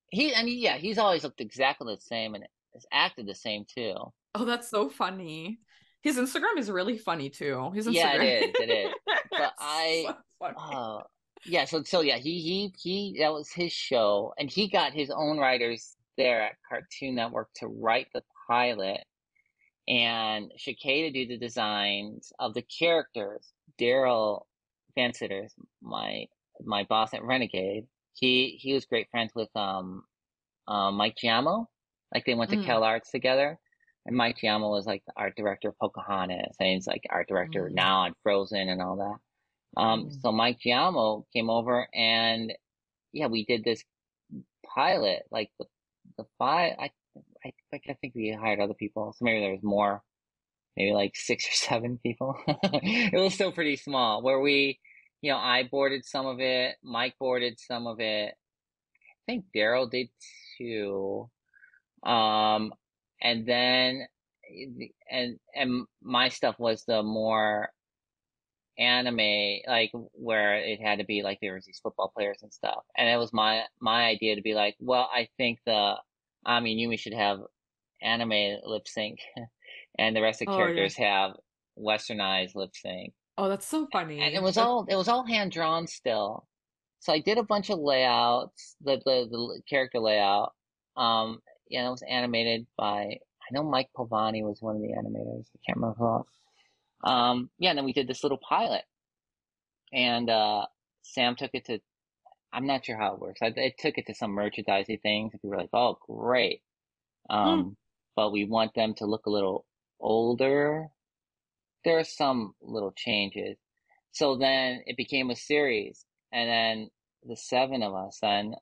S3: He's always looked exactly the same and has acted the same too.
S1: oh, that's so funny. His Instagram is really funny too. His
S3: Yeah,
S1: Instagram.
S3: it is. But
S1: So funny.
S3: yeah, so yeah, he that was his show, and he got his own writers there at Cartoon Network to write the pilot, and Shakay to do the designs of the characters. Daryl Vansitter's my boss at Renegade. He was great friends with Mike Giamo. Like they went to CalArts together. And Mike Giamo was like the art director of Pocahontas, and he's like art director now on Frozen and all that. So Mike Giamo came over, and yeah, we did this pilot. Like the five, I think we hired other people, so maybe there was more, maybe like 6 or 7 people. It was still pretty small. Where I boarded some of it, Mike boarded some of it. I think Daryl did too. And then and my stuff was the more anime, like where it had to be like there was these football players and stuff. And it was my idea to be like, well, I think Yumi should have anime lip sync and the rest of the characters have westernized lip sync.
S1: Oh, that's so funny.
S3: And it was all hand drawn still. So I did a bunch of layouts, the character layout. Yeah, it was animated by, I know Mike Pavani was one of the animators. I can't remember who else. Yeah, and then we did this little pilot. And Sam took it to, I'm not sure how it works. I took it to some merchandising things. We were like, oh, great. But we want them to look a little older. There are some little changes. So then it became a series. And then the 7 of us then,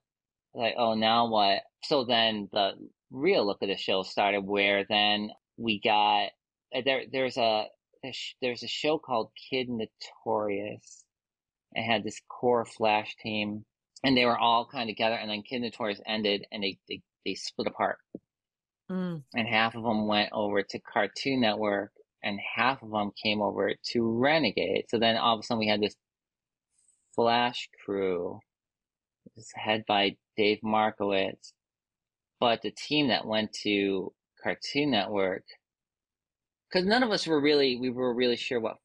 S3: like, oh, now what? So then the real look of the show started, where then we got there's a show called Kid Notorious. It had this core Flash team, and they were all kind of together, and then Kid Notorious ended, and they split apart. And half of them went over to Cartoon Network, and half of them came over to Renegade. So then all of a sudden we had this Flash crew. It's head by Dave Markowitz, but the team that went to Cartoon Network, because none of us were really sure what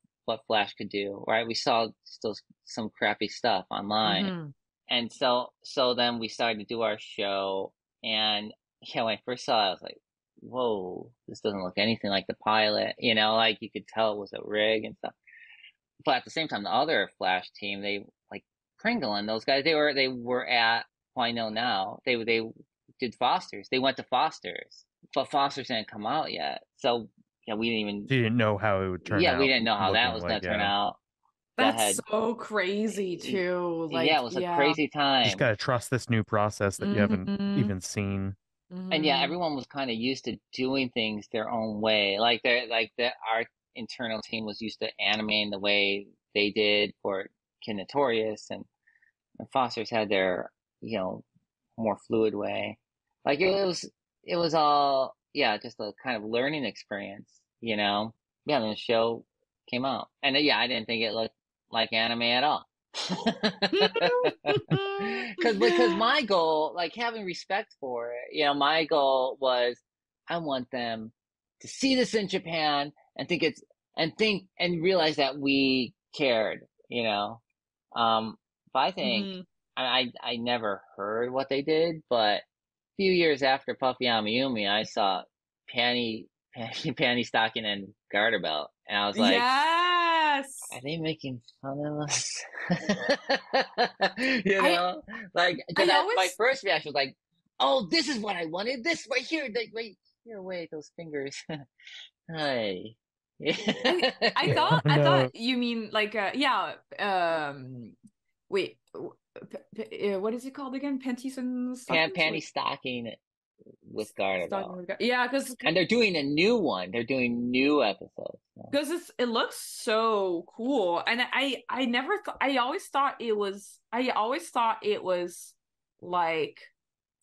S3: Flash could do, right? We saw still some crappy stuff online, and so then we started to do our show, and yeah, when I first saw it, I was like, whoa, this doesn't look anything like the pilot, like you could tell it was a rig and stuff. But at the same time, the other Flash team, they like Pringle and those guys, they were at, well, I know now, they did Foster's. They went to Foster's, but Foster's didn't come out yet. So yeah, we
S2: didn't know how it would turn out.
S3: Yeah, we didn't know how that was going to turn out.
S1: That's so crazy too. Like,
S3: yeah, it was a crazy time.
S2: You just gotta trust this new process that you haven't even seen.
S3: And yeah, everyone was kind of used to doing things their own way. Like our internal team was used to animating the way they did for Kid Notorious, and Foster's had their, more fluid way. Like it was all, yeah, just a kind of learning experience, Yeah, and the show came out. And yeah, I didn't think it looked like anime at all. Because my goal, like having respect for it, my goal was, I want them to see this in Japan and and realize that we cared, but I think I never heard what they did, but a few years after Puffy Amiyumi, I saw panty stocking and garter belt, and I was like,
S1: yes,
S3: are they making fun of us? My first reaction was like, oh, this is what I wanted, this right here, right here, wait, those fingers. Hi.
S1: I thought you mean like wait, what is it called again? Panties and stockings?
S3: Panty stocking with Gardevoir.
S1: Yeah, because
S3: And they're doing a new one. They're doing new episodes. So.
S1: because it looks so cool, and I never thought I always thought it was like,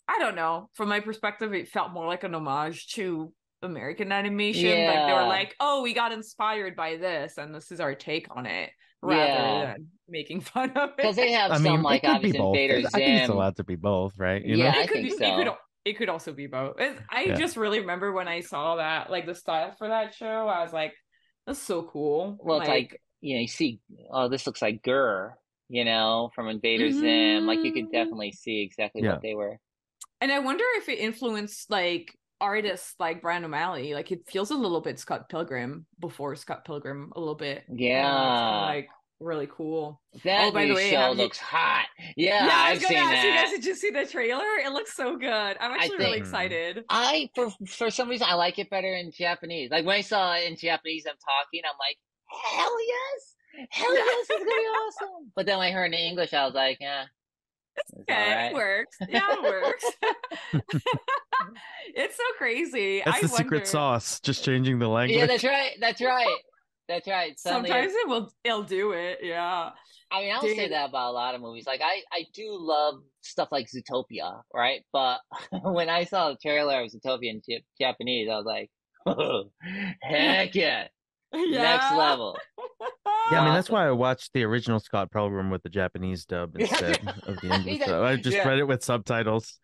S1: I don't know, from my perspective it felt more like an homage to American animation. Like they were
S3: Yeah.
S1: like, oh, we got inspired by this and this is our take on it, rather than making fun of it.
S3: Because they have
S2: I
S3: some
S2: mean,
S3: like
S2: it could be
S3: obviously
S2: both.
S3: Invader
S2: I think it's
S3: Zim.
S2: allowed to be both, right? You
S3: Yeah,
S2: know?
S3: I think so.
S1: It could also be both. I just really remember when I saw that, like the style for that show, I was like, that's so cool.
S3: Well, it's like, you see, oh, this looks like Gurr, from Invader Zim. Like you could definitely see exactly what they were.
S1: And I wonder if it influenced like artists like Brian O'Malley. Like it feels a little bit Scott Pilgrim before Scott Pilgrim, a little bit.
S3: Yeah.
S1: Like really cool.
S3: That
S1: by the way,
S3: show looks hot. Yeah,
S1: I was
S3: I've seen that.
S1: You guys, did you see the trailer? It looks so good. I'm actually really excited.
S3: For some reason, I like it better in Japanese. Like when I saw it in Japanese, I'm talking, I'm like, hell yes! Hell yes, it's gonna be awesome. But then when I heard it in English, I was like, yeah.
S1: Okay, it works. Yeah, it works. It's so crazy.
S2: That's the secret sauce, just changing the language.
S3: Yeah, that's right.
S1: Sometimes it'll do it. Yeah.
S3: I mean, I'll say that about a lot of movies. Like, I do love stuff like Zootopia, right? But when I saw the trailer of Zootopia in Japanese, I was like, oh, heck yeah. Next level.
S2: Yeah, I mean, that's why I watched the original Scott Pilgrim with the Japanese dub instead of the English dub. I just read it with subtitles.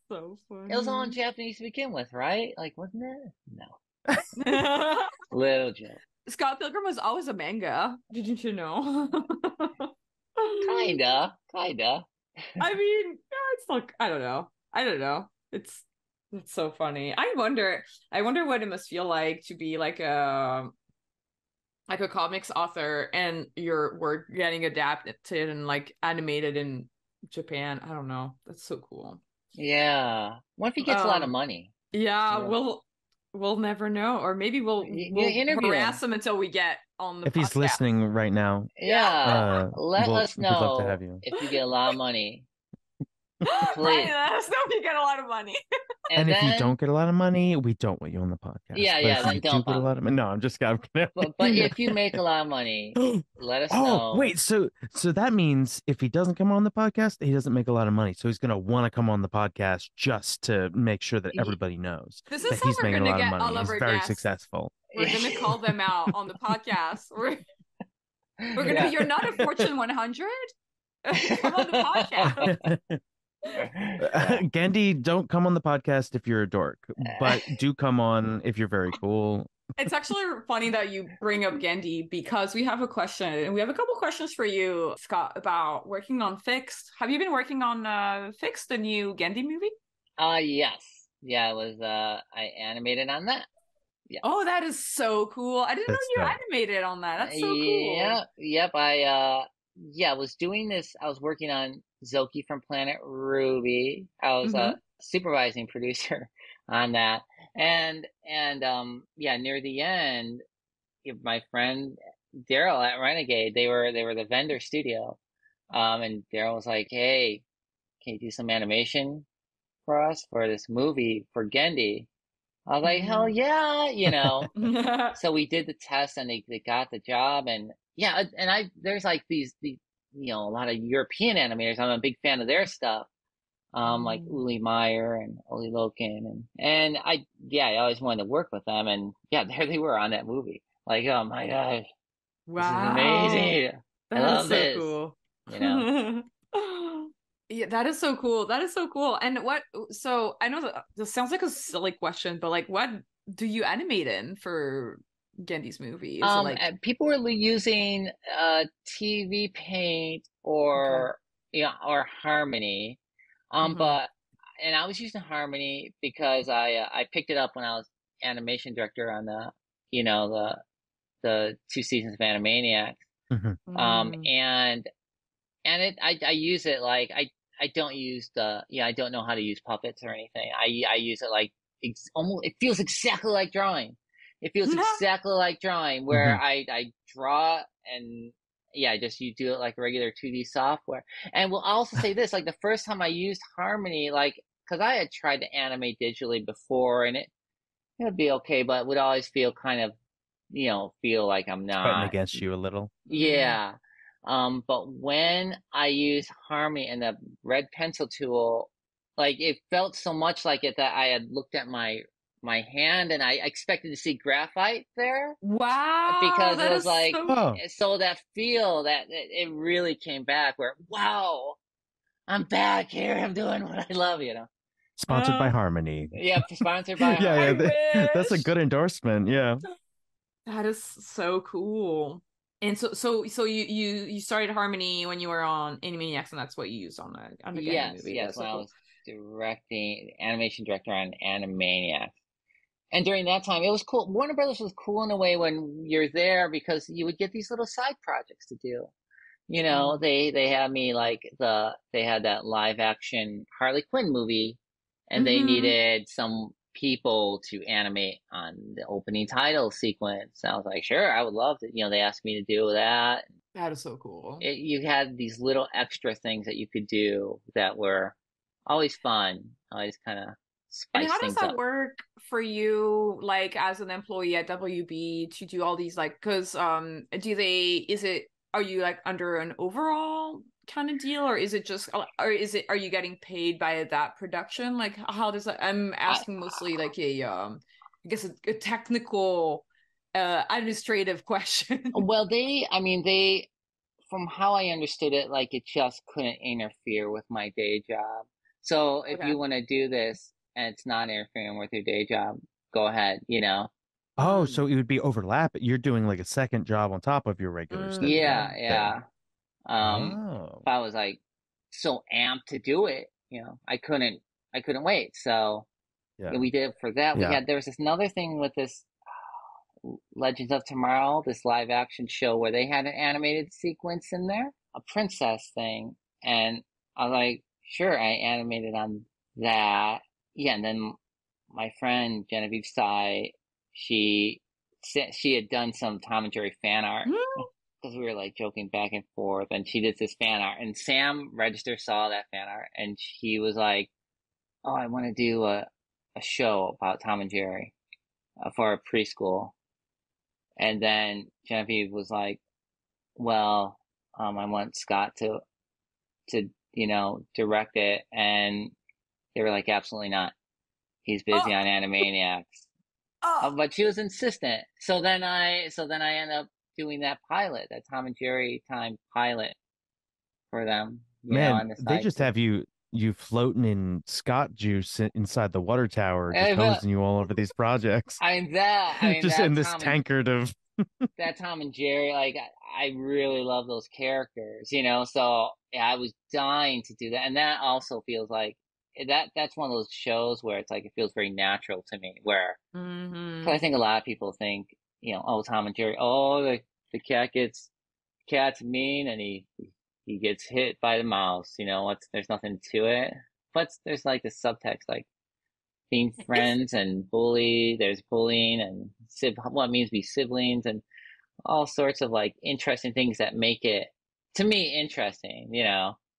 S1: So funny.
S3: It was all in Japanese to begin with, right? Like, wasn't it? No. Little joke.
S1: Scott Pilgrim was always a manga. Didn't you know?
S3: Kinda.
S1: I mean, it's like, I don't know. It's so funny. I wonder what it must feel like to be like a comics author and your work getting adapted and like animated in Japan. I don't know. That's so cool.
S3: Yeah. What if he gets a lot of money?
S1: Yeah, we'll never know, or maybe we'll harass him until we get on the podcast.
S2: If he's listening right now,
S3: let us know.
S2: We'd love to have you.
S3: If you get a lot of money.
S1: Please. Let us know if you get a lot of money.
S2: And if you don't get a lot of money, we don't want you on the podcast.
S3: Yeah,
S2: If you do get a lot of money, no, I'm just kidding.
S3: But if you make a lot of money, let us know.
S2: Oh, wait, so that means if he doesn't come on the podcast, he doesn't make a lot of money. So he's gonna want to come on the podcast just to make sure that everybody knows
S1: this is
S2: that
S1: how
S2: he's making a lot of money.
S1: All of
S2: he's very successful.
S1: We're gonna call them out on the podcast. We're gonna. You're not a Fortune 100. Come on the podcast.
S2: Genndy, don't come on the podcast if you're a dork, but do come on if you're very cool.
S1: It's actually funny that you bring up Genndy, because we have a question, and we have a couple questions for you, Scott, about working on Fixed. Have you been working on Fixed, the new Genndy movie?
S3: Yes. Yeah, it was I animated on that. Yeah.
S1: Oh, that is so cool. I didn't know you animated on that. That's so cool.
S3: Yeah, yep. I was doing this. I was working on Zorkie from Planet Ruby. I was a supervising producer on that. And near the end, my friend Daryl at Renegade, they were the vendor studio. And Daryl was like, "Hey, can you do some animation for us for this movie for Genndy?" I was like, "Hell yeah," So we did the test, and they got the job, and there's like these a lot of European animators. I'm a big fan of their stuff. Like Uli Meyer and Oli Loken, and I always wanted to work with them, and there they were on that movie. Like, oh my gosh, wow, this is amazing! I love this.
S1: Cool.
S3: Yeah,
S1: that is so cool. And so I know that this sounds like a silly question, but like, what do you animate in for Genndy's movie?
S3: People were using TV Paint or or Harmony. But I was using Harmony because I picked it up when I was animation director on the 2 seasons of Animaniacs. And I use it like I don't use I don't know how to use puppets or anything. I use it like almost, it feels exactly like drawing. It feels exactly like drawing, where I draw and just you do it like regular 2D software. And we'll also say this, like the first time I used Harmony, like because I had tried to animate digitally before, and it would be okay, but it would always feel kind of, feel like I'm
S2: Fighting
S3: not.
S2: against you a little.
S3: Yeah. But when I used Harmony and the red pencil tool, like it felt so much like it that I had looked at my hand and I expected to see graphite there
S1: Wow,
S3: because it
S1: that
S3: was
S1: is
S3: like,
S1: so.
S2: Oh,
S3: so that feel that it really came back where, wow, I'm back here. I'm doing what I love,
S2: sponsored by Harmony.
S3: Yeah, sponsored by
S2: Yeah,
S1: I
S3: Harmony.
S2: that's a
S1: wish.
S2: good endorsement. Yeah.
S1: That is so cool. And so you started Harmony when you were on Animaniacs, and that's what you used on the Genndy
S3: Yes,
S1: movie.
S3: yes,
S1: That's
S3: when
S1: so
S3: I
S1: cool.
S3: was animation director on Animaniacs. And during that time, it was cool. Warner Brothers was cool in a way when you're there because you would get these little side projects to do.
S1: Mm.
S3: They had me like they had that live action Harley Quinn movie, and they
S1: Hmm.
S3: needed some people to animate on the opening title sequence. And I was like, sure, I would love to. They asked me to do that.
S1: That is so cool.
S3: You had these little extra things that you could do that were always fun, always kind of
S1: And
S3: spice
S1: how does
S3: things
S1: that
S3: up.
S1: work for you, like as an employee at WB to do all these like, because are you like under an overall kind of deal, or is it just, are you getting paid by that production? Like how does that, I'm
S3: I
S1: asking mostly like I guess a technical administrative question.
S3: Well, I mean, from how I understood it, like it just couldn't interfere with my day job. So if
S1: Okay.
S3: you want to do this and it's not interfering with your day job, go ahead.
S2: Oh,
S1: Mm,
S2: so it would be overlap. You're doing like a second job on top of your regular
S3: Yeah,
S1: mm.
S2: thing.
S3: yeah.
S2: Oh,
S3: But I was like so amped to do it, I couldn't wait. So
S2: yeah,
S3: we did it for that.
S2: yeah.
S3: There was this another thing with this Legends of Tomorrow, this live action show where they had an animated sequence in there, a princess thing. And I was like, sure, I animated on that. Yeah, and then my friend Genevieve Sai, she she had done some Tom and Jerry fan art
S1: Mm.
S3: because we were like joking back and forth, and she did this fan art. And Sam Register saw that fan art, and he was like, "Oh, I want to do a show about Tom and Jerry for a preschool." And then Genevieve was like, "Well, I want Scott to direct it," and they were like, "Absolutely not. He's
S1: Oh,
S3: busy on Animaniacs."
S1: oh.
S3: But she was insistent. So then I ended up doing that pilot, that Tom and Jerry time pilot for them,
S2: Man,
S3: on the
S2: they
S3: side
S2: just
S3: too.
S2: have you floating in Scott juice inside the water tower, just
S3: I mean,
S2: hosing you all over these projects. Just in
S3: that
S2: this tankard of
S3: Tom and Jerry, like I really love those characters. So yeah, I was dying to do that, and that also feels like that's one of those shows where it's like it feels very natural to me. Where Because I
S1: Hmm.
S3: think a lot of people think, oh, Tom and Jerry, oh, the cat's mean and he gets hit by the mouse. There's nothing to it, but there's like this subtext like being
S1: It's
S3: friends and there's bullying and what it means to be siblings and all sorts of like interesting things that make it to me interesting.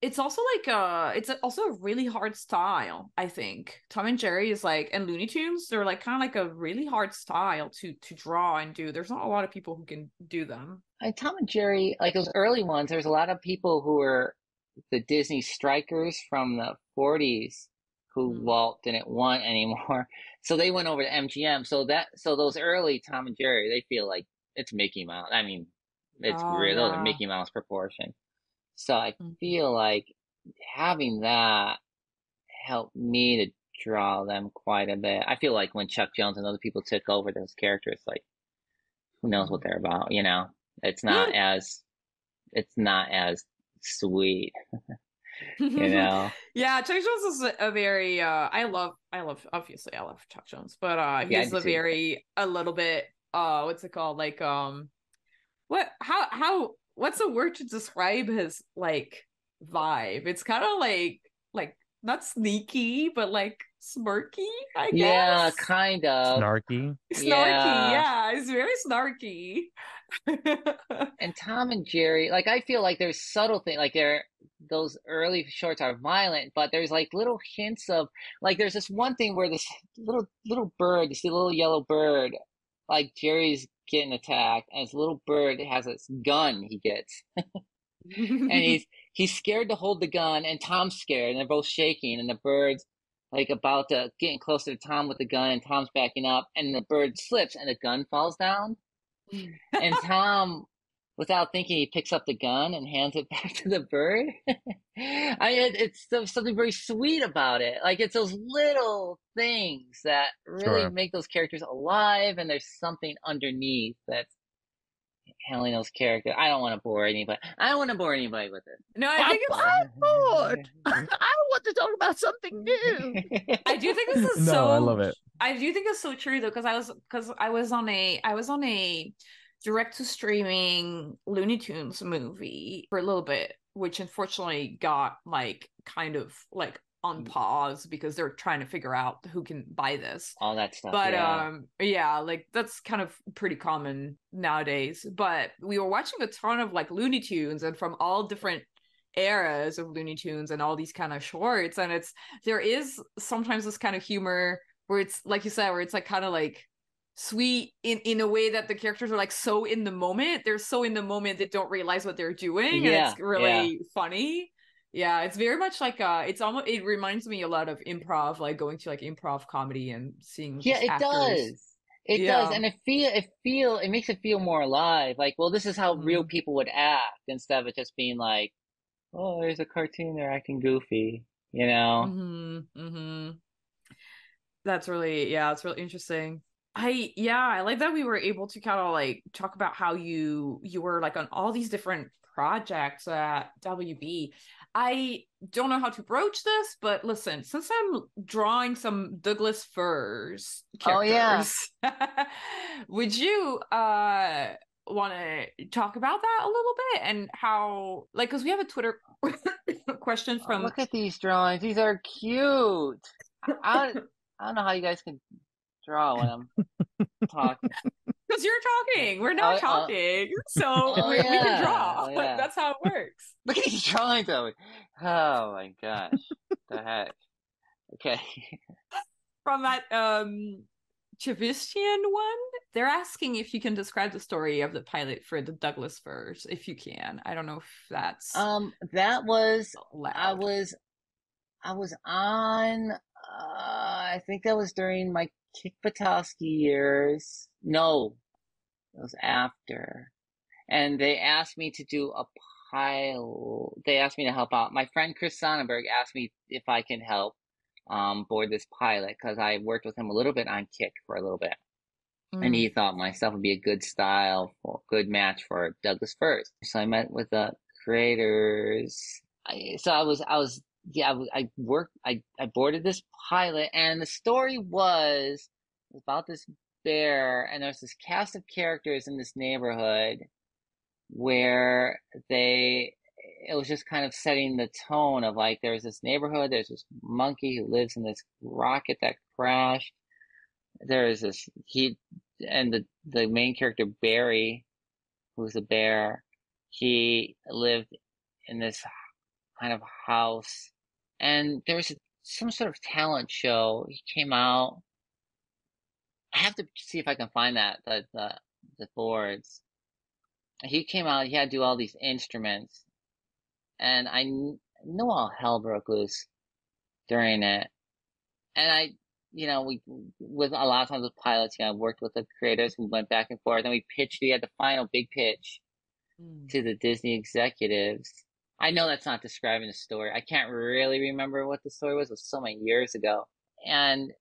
S1: it's also like it's also a really hard style, I think. Tom and Jerry is like, and Looney Tunes, they're like kind of like a really hard style to draw and do. There's not a lot of people who can do them.
S3: Like Tom and Jerry, like those early ones, there's a lot of people who were the Disney strikers from the 40s who,
S1: Mm.
S3: Walt didn't want anymore. So they went over to MGM. So those early Tom and Jerry, they feel like it's Mickey Mouse. I mean, it's
S1: Oh
S3: real. Those are
S1: yeah.
S3: Mickey Mouse proportion. So I
S1: Mhm.
S3: feel like having that helped me to draw them quite a bit. I feel like when Chuck Jones and other people took over those characters, like who knows what they're about. It's not
S1: Mhm.
S3: as it's not as sweet, you know.
S1: Yeah, Chuck Jones is a very I love obviously I love Chuck Jones, but
S3: Yeah, I
S1: he's
S3: do
S1: a
S3: too.
S1: very a little bit what's it called? Like what what's the word to describe his like vibe? It's kind of like not sneaky, but like smirky, I
S3: Yeah,
S1: guess.
S3: kind of.
S2: snarky.
S1: Snarky,
S3: Yeah.
S1: yeah, it's very snarky.
S3: And Tom and Jerry, like I feel like there's subtle things, like those early shorts are violent, but there's like little hints of like there's this one thing where this little bird, you see a little yellow bird, like Jerry's getting attacked, and this little bird has this gun he gets, and he's scared to hold the gun, and Tom's scared, and they're both shaking, and the bird's like about to getting closer to Tom with the gun, and Tom's backing up, and the bird slips, and the gun falls down. And Tom, without thinking, he picks up the gun and hands it back to the bird. It's something very sweet about it. Like it's those little things that really
S2: Sure.
S3: make those characters alive, and there's something underneath that's handling those characters. I don't want to bore anybody. I don't want to bore anybody with it.
S1: No, I think it's.
S2: I'm bored. I want to talk about something new.
S1: I do think this is
S2: No,
S1: so.
S2: I love it.
S1: I do think it's so true though, because I was on a direct to streaming Looney Tunes movie for a little bit, which unfortunately got like kind of like on pause because they're trying to figure out who can buy this.
S3: All that stuff.
S1: But
S3: yeah.
S1: yeah, like that's kind of pretty common nowadays. But we were watching a ton of like Looney Tunes and from all different eras of Looney Tunes and all these kind of shorts, and there is sometimes this kind of humor where it's like you said, where it's like kind of like sweet in a way that the characters are like so in the moment. They're so in the moment they don't realize what they're doing, and it's really funny. Yeah, it's very much like it reminds me a lot of improv, like going to like improv comedy and seeing
S3: it
S1: actors.
S3: does. It does, and it makes it feel more alive. Like, well, this is how real people would act instead of it just being like, oh, there's a cartoon, they're acting goofy, you know?
S1: That's really, it's really interesting. I like that we were able to kind of like talk about how you were like on all these different projects at WB. I don't know how to broach this, but listen, since I'm drawing some Douglas Firs characters, would you want to talk about that a little bit and how, like, because we have a Twitter question from.
S3: Look at these drawings; these are cute. I don't know how you guys can draw when I'm talking.
S1: Because you're talking, we're not talking, so we can draw. That's how it works.
S3: Look at these drawings, though. Oh my gosh, the heck. Okay.
S1: From that Chavistian one, they're asking if you can describe the story of the pilot for the Douglas Firs, if you can. I don't know if that's
S3: that was
S1: loud.
S3: I was on I think that was during my Kick Patowski years. No, it was after. And they asked me to do a pilot. They asked me to help out. My friend Chris Sonnenberg asked me if I can help board this pilot because I worked with him a little bit on Kick for a little bit. And he thought my stuff would be a good match for Douglas Firs. So I met with the creators. I boarded this pilot, and the story was about this bear, and there's this cast of characters in this neighborhood where it was just kind of setting the tone of like, there's this neighborhood, there's this monkey who lives in this rocket that crashed. There's and the main character, Barry, who's a bear, he lived in this kind of house, and there was some sort of talent show. He came out. I have to see if I can find the boards. He came out. He had to do all these instruments, and I know all hell broke loose during it. And we with a lot of times with pilots, I worked with the creators. We went back and forth, and we pitched. We had the final big pitch to the Disney executives. I know that's not describing the story. I can't really remember what the story was. It was so many years ago. And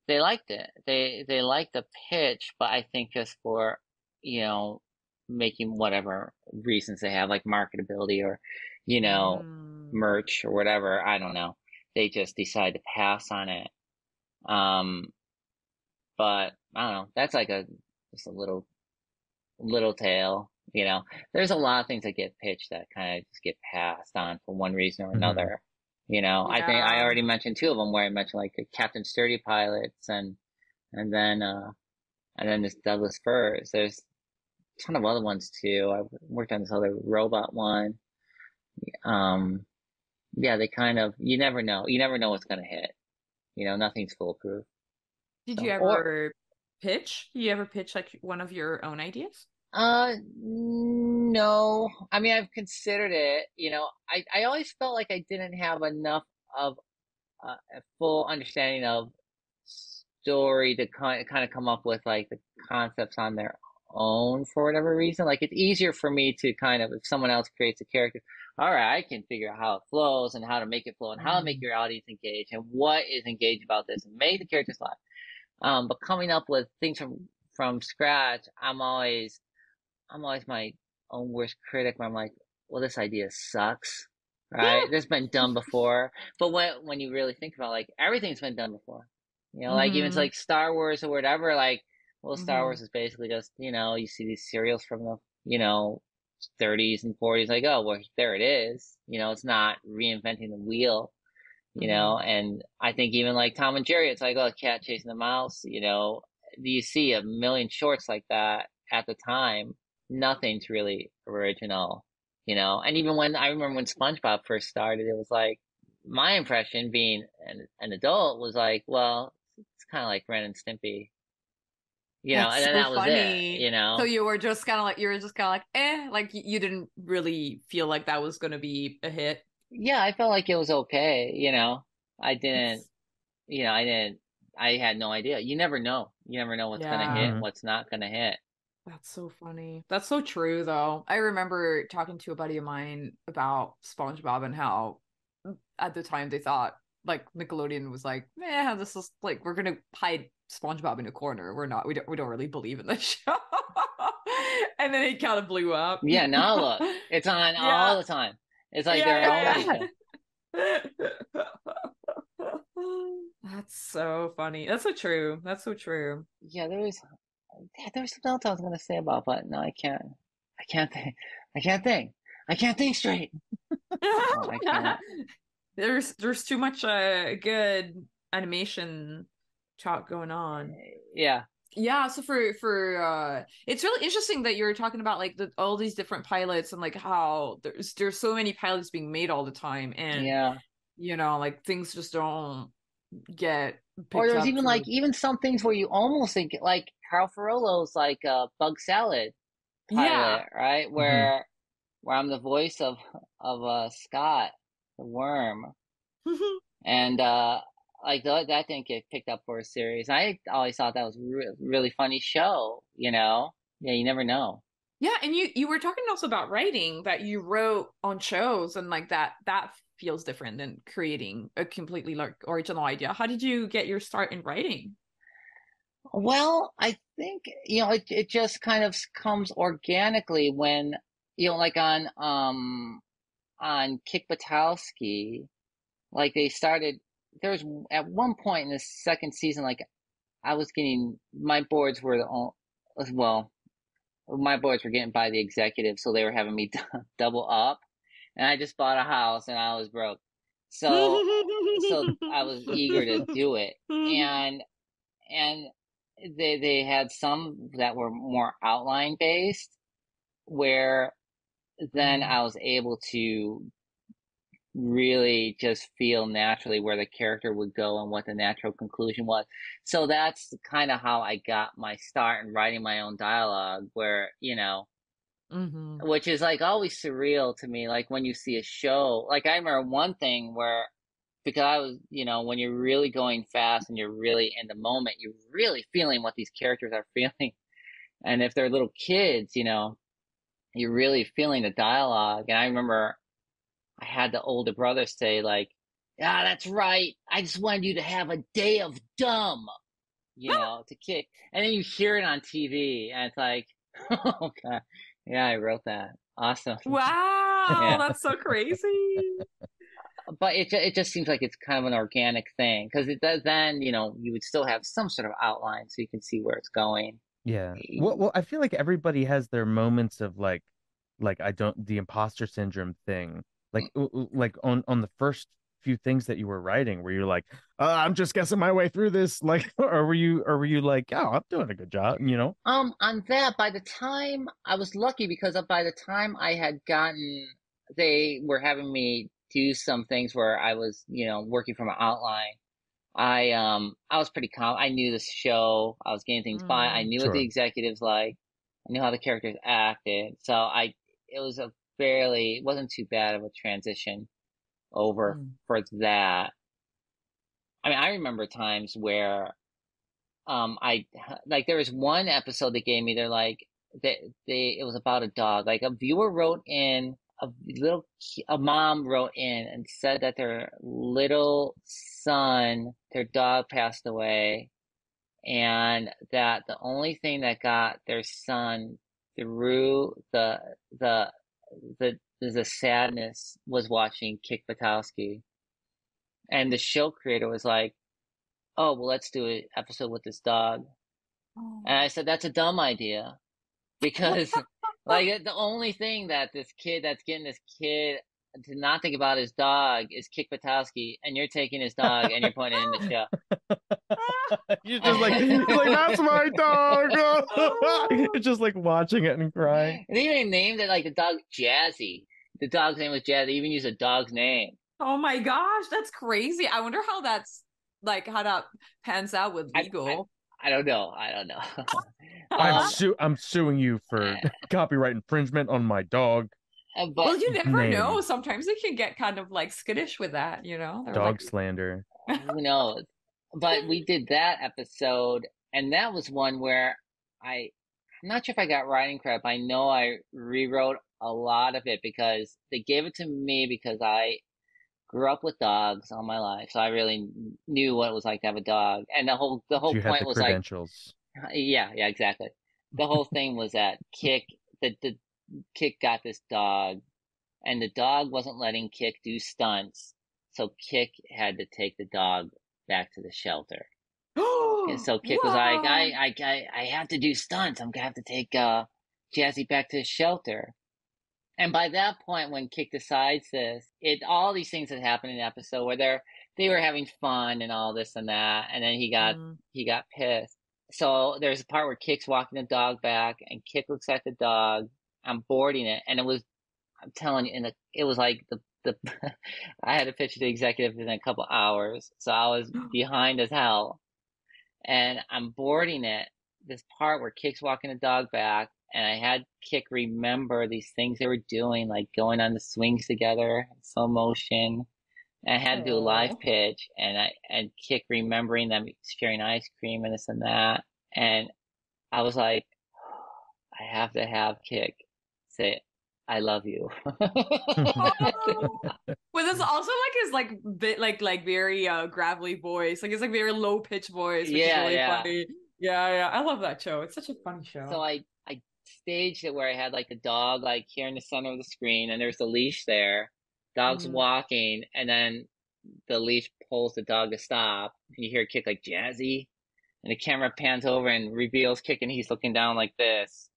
S3: they liked it. They liked the pitch, but I think just for, making whatever reasons they have, like marketability or, merch or whatever, I don't know. They just decided to pass on it. But I don't know. That's like just a little tale. There's a lot of things that get pitched that kind of just get passed on for one reason or another. I think I already mentioned two of them where I mentioned like the Captain Sturdy pilots and then this Douglas Firs. ton of other ones too. I worked on this other robot one. Yeah, they kind of, you never know. You never know what's gonna hit. Nothing's foolproof.
S1: Did you
S3: So, or
S1: ever pitch? You ever pitch like one of your own ideas?
S3: no. I mean, I've considered it. I always felt like I didn't have enough of a full understanding of story to kind of come up with like the concepts on their own for whatever reason. Like it's easier for me to kind of, if someone else creates a character, all right, I can figure out how it flows and how to make it flow and how to make your audience engage and what is engaged about this and make the characters laugh. But coming up with things from scratch, I'm always my own worst critic where I'm like, well, this idea sucks, right? This has been done before. But when you really think about it, like everything's been done before. Like even it's like Star Wars or whatever, like, well, Star Wars is basically just, you see these serials from the, 30s and 40s, like, oh, well, there it is. It's not reinventing the wheel, and I think even like Tom and Jerry, it's like, oh, a cat chasing the mouse, you see a million shorts like that at the time. Nothing's really original, and even when I remember when SpongeBob first started, it was like my impression being an adult was like, well, it's kind of like Ren and Stimpy,
S1: That's
S3: and then
S1: so
S3: that was
S1: funny.
S3: it,
S1: So you were just kind of like, eh, like you didn't really feel like that was gonna be a hit.
S3: Yeah, I felt like it was okay, I didn't,
S1: It's,
S3: I didn't, I had no idea. You never know. You never know what's gonna hit
S1: yeah,
S3: and what's not gonna hit.
S1: that's so funny. That's so true, though. I remember talking to a buddy of mine about SpongeBob and how at the time they thought like Nickelodeon was like, man, this is like we're gonna hide SpongeBob in a corner. We don't really believe in the show. And then it kind of blew up.
S3: Yeah, now look, it's on
S1: Yeah.
S3: all the time. It's like they're always
S1: Yeah,
S3: there.
S1: yeah. That's so funny. That's so true. That's so true.
S3: Yeah, there was something else I was gonna say about, but no, I can't. I can't think. I can't think. I can't think straight. No, I can't.
S1: There's too much good animation talk going on.
S3: Yeah.
S1: Yeah, so for it's really interesting that you're talking about like all these different pilots and like how there's so many pilots being made all the time and
S3: Yeah.
S1: like things just don't get
S3: Or
S1: picked
S3: there's
S1: up
S3: even
S1: to.
S3: like even some things where you almost think like Carl Ferrolo's like a Bug Salad
S1: Yeah.
S3: pilot, right? Where I'm the voice of Scott the worm, and like that didn't get picked up for a series. I always thought that was really funny show. Yeah, you never know.
S1: Yeah, and you were talking also about writing that you wrote on shows and like that feels different than creating a completely like original idea. How did you get your start in writing?
S3: Well, I think it just kind of comes organically when like on Kick Batowski, like they started. There was at one point in the second season, like I was getting my boards were well, my boards were getting by the executive, so they were having me double up, and I just bought a house and I was broke, so I was eager to do it, and and they had some that were more outline based, where then I was able to really just feel naturally where the character would go and what the natural conclusion was. So that's kind of how I got my start in writing my own dialogue, where, which is like always surreal to me. Like when you see a show, like I remember one thing where, because I was, when you're really going fast and you're really in the moment, you're really feeling what these characters are feeling. And if they're little kids, you're really feeling the dialogue. And I remember I had the older brother say like, "Ah, that's right. I just wanted you to have a day of dumb, to kick." And then you hear it on TV and it's like, "Oh God. Yeah, I wrote that. Awesome."
S1: Wow,
S3: Yeah.
S1: that's so crazy.
S3: But it just seems like it's kind of an organic thing, because it does then, you would still have some sort of outline so you can see where it's going.
S2: Yeah. Well, I feel like everybody has their moments of like the imposter syndrome thing. Like like on the first few things that you were writing where you're like, I'm just guessing my way through this, like, or were you like, oh, I'm doing a good job, you know?
S3: On that, by the time I was lucky because by the time I had gotten, they were having me do some things where I was, working from an outline. I was pretty calm. I knew this show. I was getting things by. I knew what the
S2: Sure.
S3: executives like. I knew how the characters acted. So it was it wasn't too bad of a transition over for that. I mean, I remember times where, there was one episode they gave me. They're like, it was about a dog. Like a viewer wrote in, a mom wrote in and said that their little son, their dog passed away, and that the only thing that got their son through the sadness was watching Kick Buttowski. And the show creator was like, oh, well, let's do an episode with this dog. And I said, that's a dumb idea. Because, like, the only thing that that's getting this kid to not think about his dog is Kick Buttowski, and you're taking his dog and you're putting it in the show.
S2: You're just like, that's my dog. You're just like watching it and crying.
S3: And they even named it like the dog Jazzy. The dog's name was Jazzy. They even used a dog's name.
S1: Oh my gosh, that's crazy. I wonder how that pans out with legal.
S3: I don't know.
S2: I'm suing you for copyright infringement on my dog.
S1: Well, you never know. Sometimes they can get kind of like skittish with that, you know?
S2: Dog slander.
S3: Who knows? But we did that episode, and that was one where I'm not sure if I got writing credit, but I know I rewrote a lot of it because they gave it to me because I grew up with dogs all my life, so I really knew what it was like to have a dog. And the whole point was
S2: credentials.
S3: Like, yeah, exactly. The whole thing was that Kick got this dog, and the dog wasn't letting Kick do stunts, so Kick had to take the dog back to the shelter. And so Kick was like, I have to do stunts. I'm gonna have to take Jazzy back to the shelter. And by that point, when Kick decides this, all these things that happened in the episode where they were having fun and all this and that, and then he got pissed. So there's a part where Kick's walking the dog back, and Kick looks at the dog. I'm boarding it, and I'm telling you, it was like I had to pitch to the executive in a couple hours, so I was behind as hell. And I'm boarding it, this part where Kick's walking the dog back, and I had Kick remember these things they were doing, like going on the swings together, slow motion. And I had to do a live pitch, and Kick remembering them sharing ice cream and this and that. And I was like, I have to have Kick say, I love you.
S1: But it's also like his bit like very gravelly voice. Like it's like very low pitch voice, which is really funny. Yeah. I love that show. It's such a funny show.
S3: So I staged it where I had like the dog like here in the center of the screen, and there's the leash there. Dog's walking, and then the leash pulls the dog to stop. And you hear Kick like Jazzy, and the camera pans over and reveals Kick, and he's looking down like this.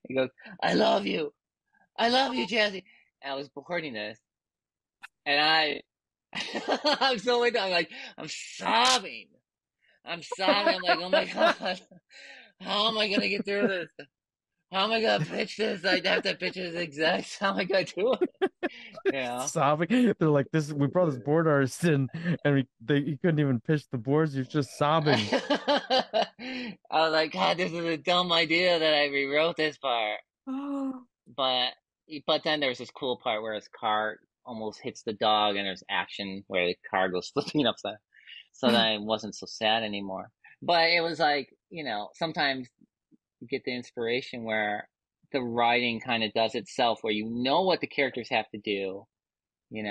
S3: He goes, I love you, Jazzy. And I was boarding this, and I'm so like I'm sobbing. I'm like, oh my God, how am I gonna get through this? How am I gonna pitch this? I have to pitch this exact. How am I gonna do it?
S2: Sobbing. They're like, this. We brought this board artist in, and he couldn't even pitch the boards. He was just sobbing.
S3: I was like, God, this is a dumb idea that I rewrote this part. But then there's this cool part where his car almost hits the dog, and there's action where the car goes flipping upside. So then I wasn't so sad anymore. But it was like, sometimes you get the inspiration where the writing kind of does itself, where you know what the characters have to do, And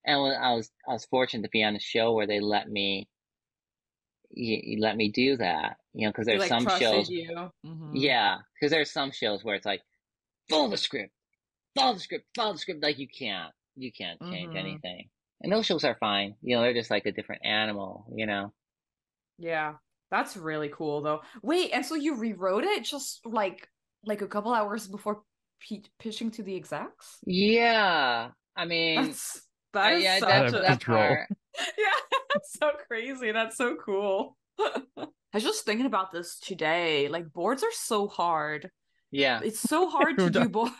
S3: I was fortunate to be on a show where they let me do that, because there's some shows. Yeah, because there's some shows where it's like follow the script, like you can't change anything. And those shows are fine. They're just like a different animal,
S1: Yeah. That's really cool though. Wait, and so you rewrote it just like a couple hours before pitching to the execs?
S3: Yeah. I mean,
S1: That is
S3: yeah,
S1: such
S3: that
S1: a
S3: that part.
S1: yeah, that's so crazy. That's so cool. I was just thinking about this today. Like boards are so hard.
S3: Yeah.
S1: It's so hard to do boards.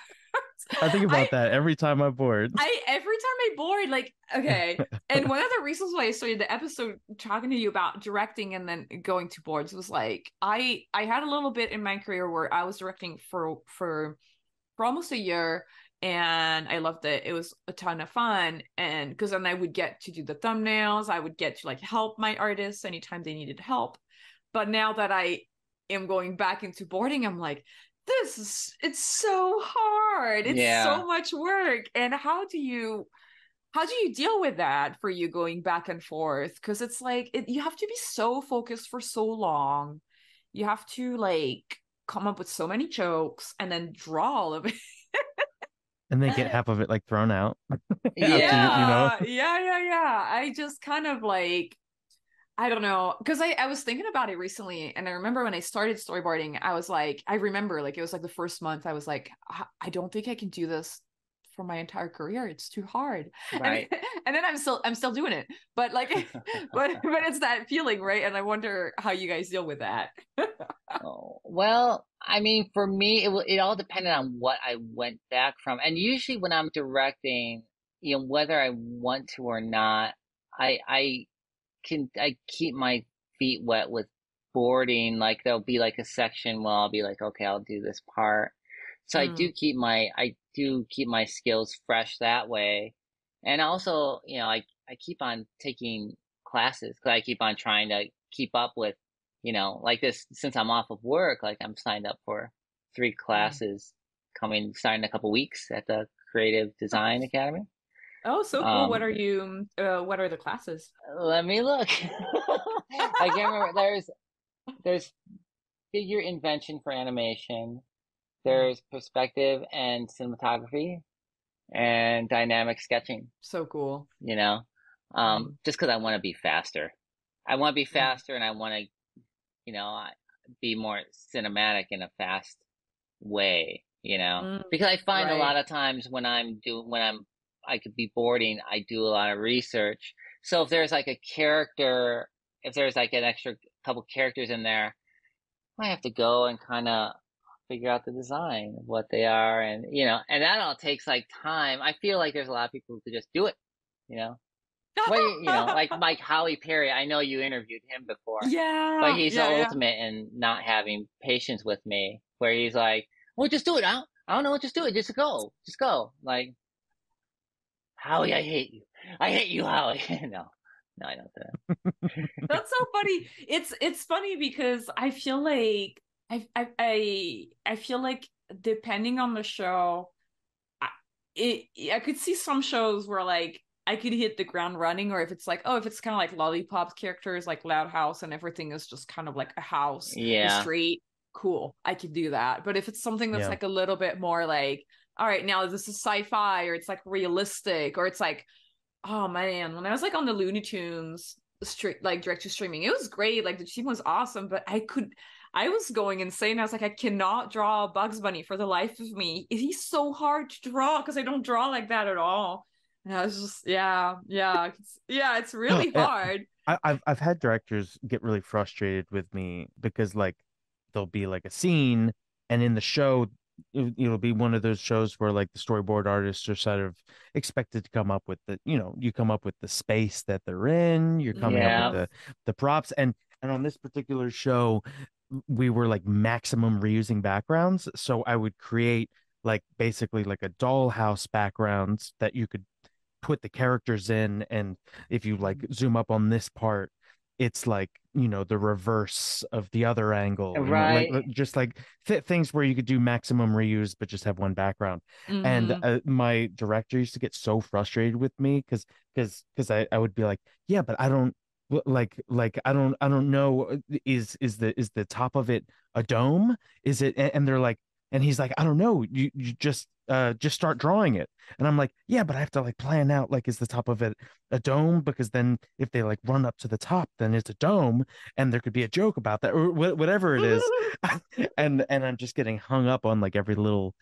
S2: I think
S1: I
S2: about that every time I'm bored.
S1: every time I board, like, okay. And one of the reasons why I started the episode talking to you about directing and then going to boards was like I had a little bit in my career where I was directing for almost a year, and I loved it. It was a ton of fun. And because then I would get to do the thumbnails, I would get to like help my artists anytime they needed help. But now that I am going back into boarding, I'm like, it's so hard. It's
S3: Yeah.
S1: so much work. And how do you deal with that for you going back and forth? Because it's like you have to be so focused for so long. You have to like come up with so many jokes and then draw all of it.
S2: And then get half of it like thrown out after
S3: Yeah.
S1: Yeah. I just kind of like, I don't know, because I was thinking about it recently, and I remember when I started storyboarding, I was like, I remember like it was like the first month, I was like, I don't think I can do this for my entire career. It's too hard.
S3: Right.
S1: And then I'm still doing it, but like, but it's that feeling, right? And I wonder how you guys deal with that.
S3: Oh, well, I mean, for me, it all depended on what I went back from. And usually when I'm directing, whether I want to or not, I I keep my feet wet with boarding. Like there'll be like a section where I'll be like, okay, I'll do this part. So
S1: Mm,
S3: I do keep my skills fresh that way. And also, I keep on taking classes because I keep on trying to keep up with, like this, since I'm off of work, like I'm signed up for 3
S1: mm.
S3: classes starting in a couple weeks at the Creative Design Academy.
S1: Oh, so cool.
S3: Um,
S1: What are the classes?
S3: Let me look. I can't remember. There's figure invention for animation.
S1: Mm,
S3: There's perspective and cinematography and dynamic sketching,
S1: so cool.
S3: you know.
S1: Mm,
S3: Just because I want to be faster. I want to be
S1: mm,
S3: faster and I want to, be more cinematic in a fast way,
S1: mm.
S3: Because I find a lot
S1: Right.
S3: of times I could be boarding, I do a lot of research. So if there's like a character, if there's like an extra couple characters in there, I have to go and kind of figure out the design of what they are, and and that all takes like time. I feel like there's a lot of people who could just do it, you know. Well, like Mike Holly Perry. I know you interviewed him before, but
S1: Yeah,
S3: he's the
S1: yeah.
S3: ultimate in not having patience with me. Where he's like, "Well, just do it. I don't know. Just do it. Just go. Just go." Like, Howie, I hate you. I hate you, Howie. No, I don't do that.
S1: That's so funny. It's funny because I feel like I feel like depending on the show, I, I could see some shows where like I could hit the ground running, or if it's like, oh, if it's kind of like Lollipop's characters, like Loud House, and everything is just kind of like a house, the
S3: Yeah,
S1: street, cool, I could do that. But if it's something that's
S2: Yeah.
S1: like a little bit more like, all right, now this is sci-fi, or it's like realistic, or it's like, oh man, when I was like on the Looney Tunes like direct to streaming, it was great. Like the team was awesome, but I was going insane. I was like, I cannot draw Bugs Bunny for the life of me. He's so hard to draw because I don't draw like that at all. And I was just, yeah, it's really
S2: Yeah.
S1: hard.
S2: I've had directors get really frustrated with me because like there'll be like a scene and in the show it'll be one of those shows where like the storyboard artists are sort of expected to come up with you come up with the space that they're in, you're coming up with
S3: yeah,
S1: Mm-hmm.
S2: the props, and on this particular show we were like maximum reusing backgrounds, so I would create like basically like a dollhouse backgrounds that you could put the characters in, and if you like zoom up on this part, it's like the reverse of the other angle,
S3: right.
S2: just like things where you could do maximum reuse but just have one background. And
S1: Mm-hmm.
S2: my director used to get so frustrated with me because I would be like, yeah, but I don't I don't know, is the top of it a dome, is it, and they're like, and he's like, I don't know, you just start drawing it. And I'm like, yeah, but I have to like plan out, like, is the top of it a dome? Because then if they like run up to the top, then it's a dome, and there could be a joke about that, or whatever it is. And I'm just getting hung up on like every little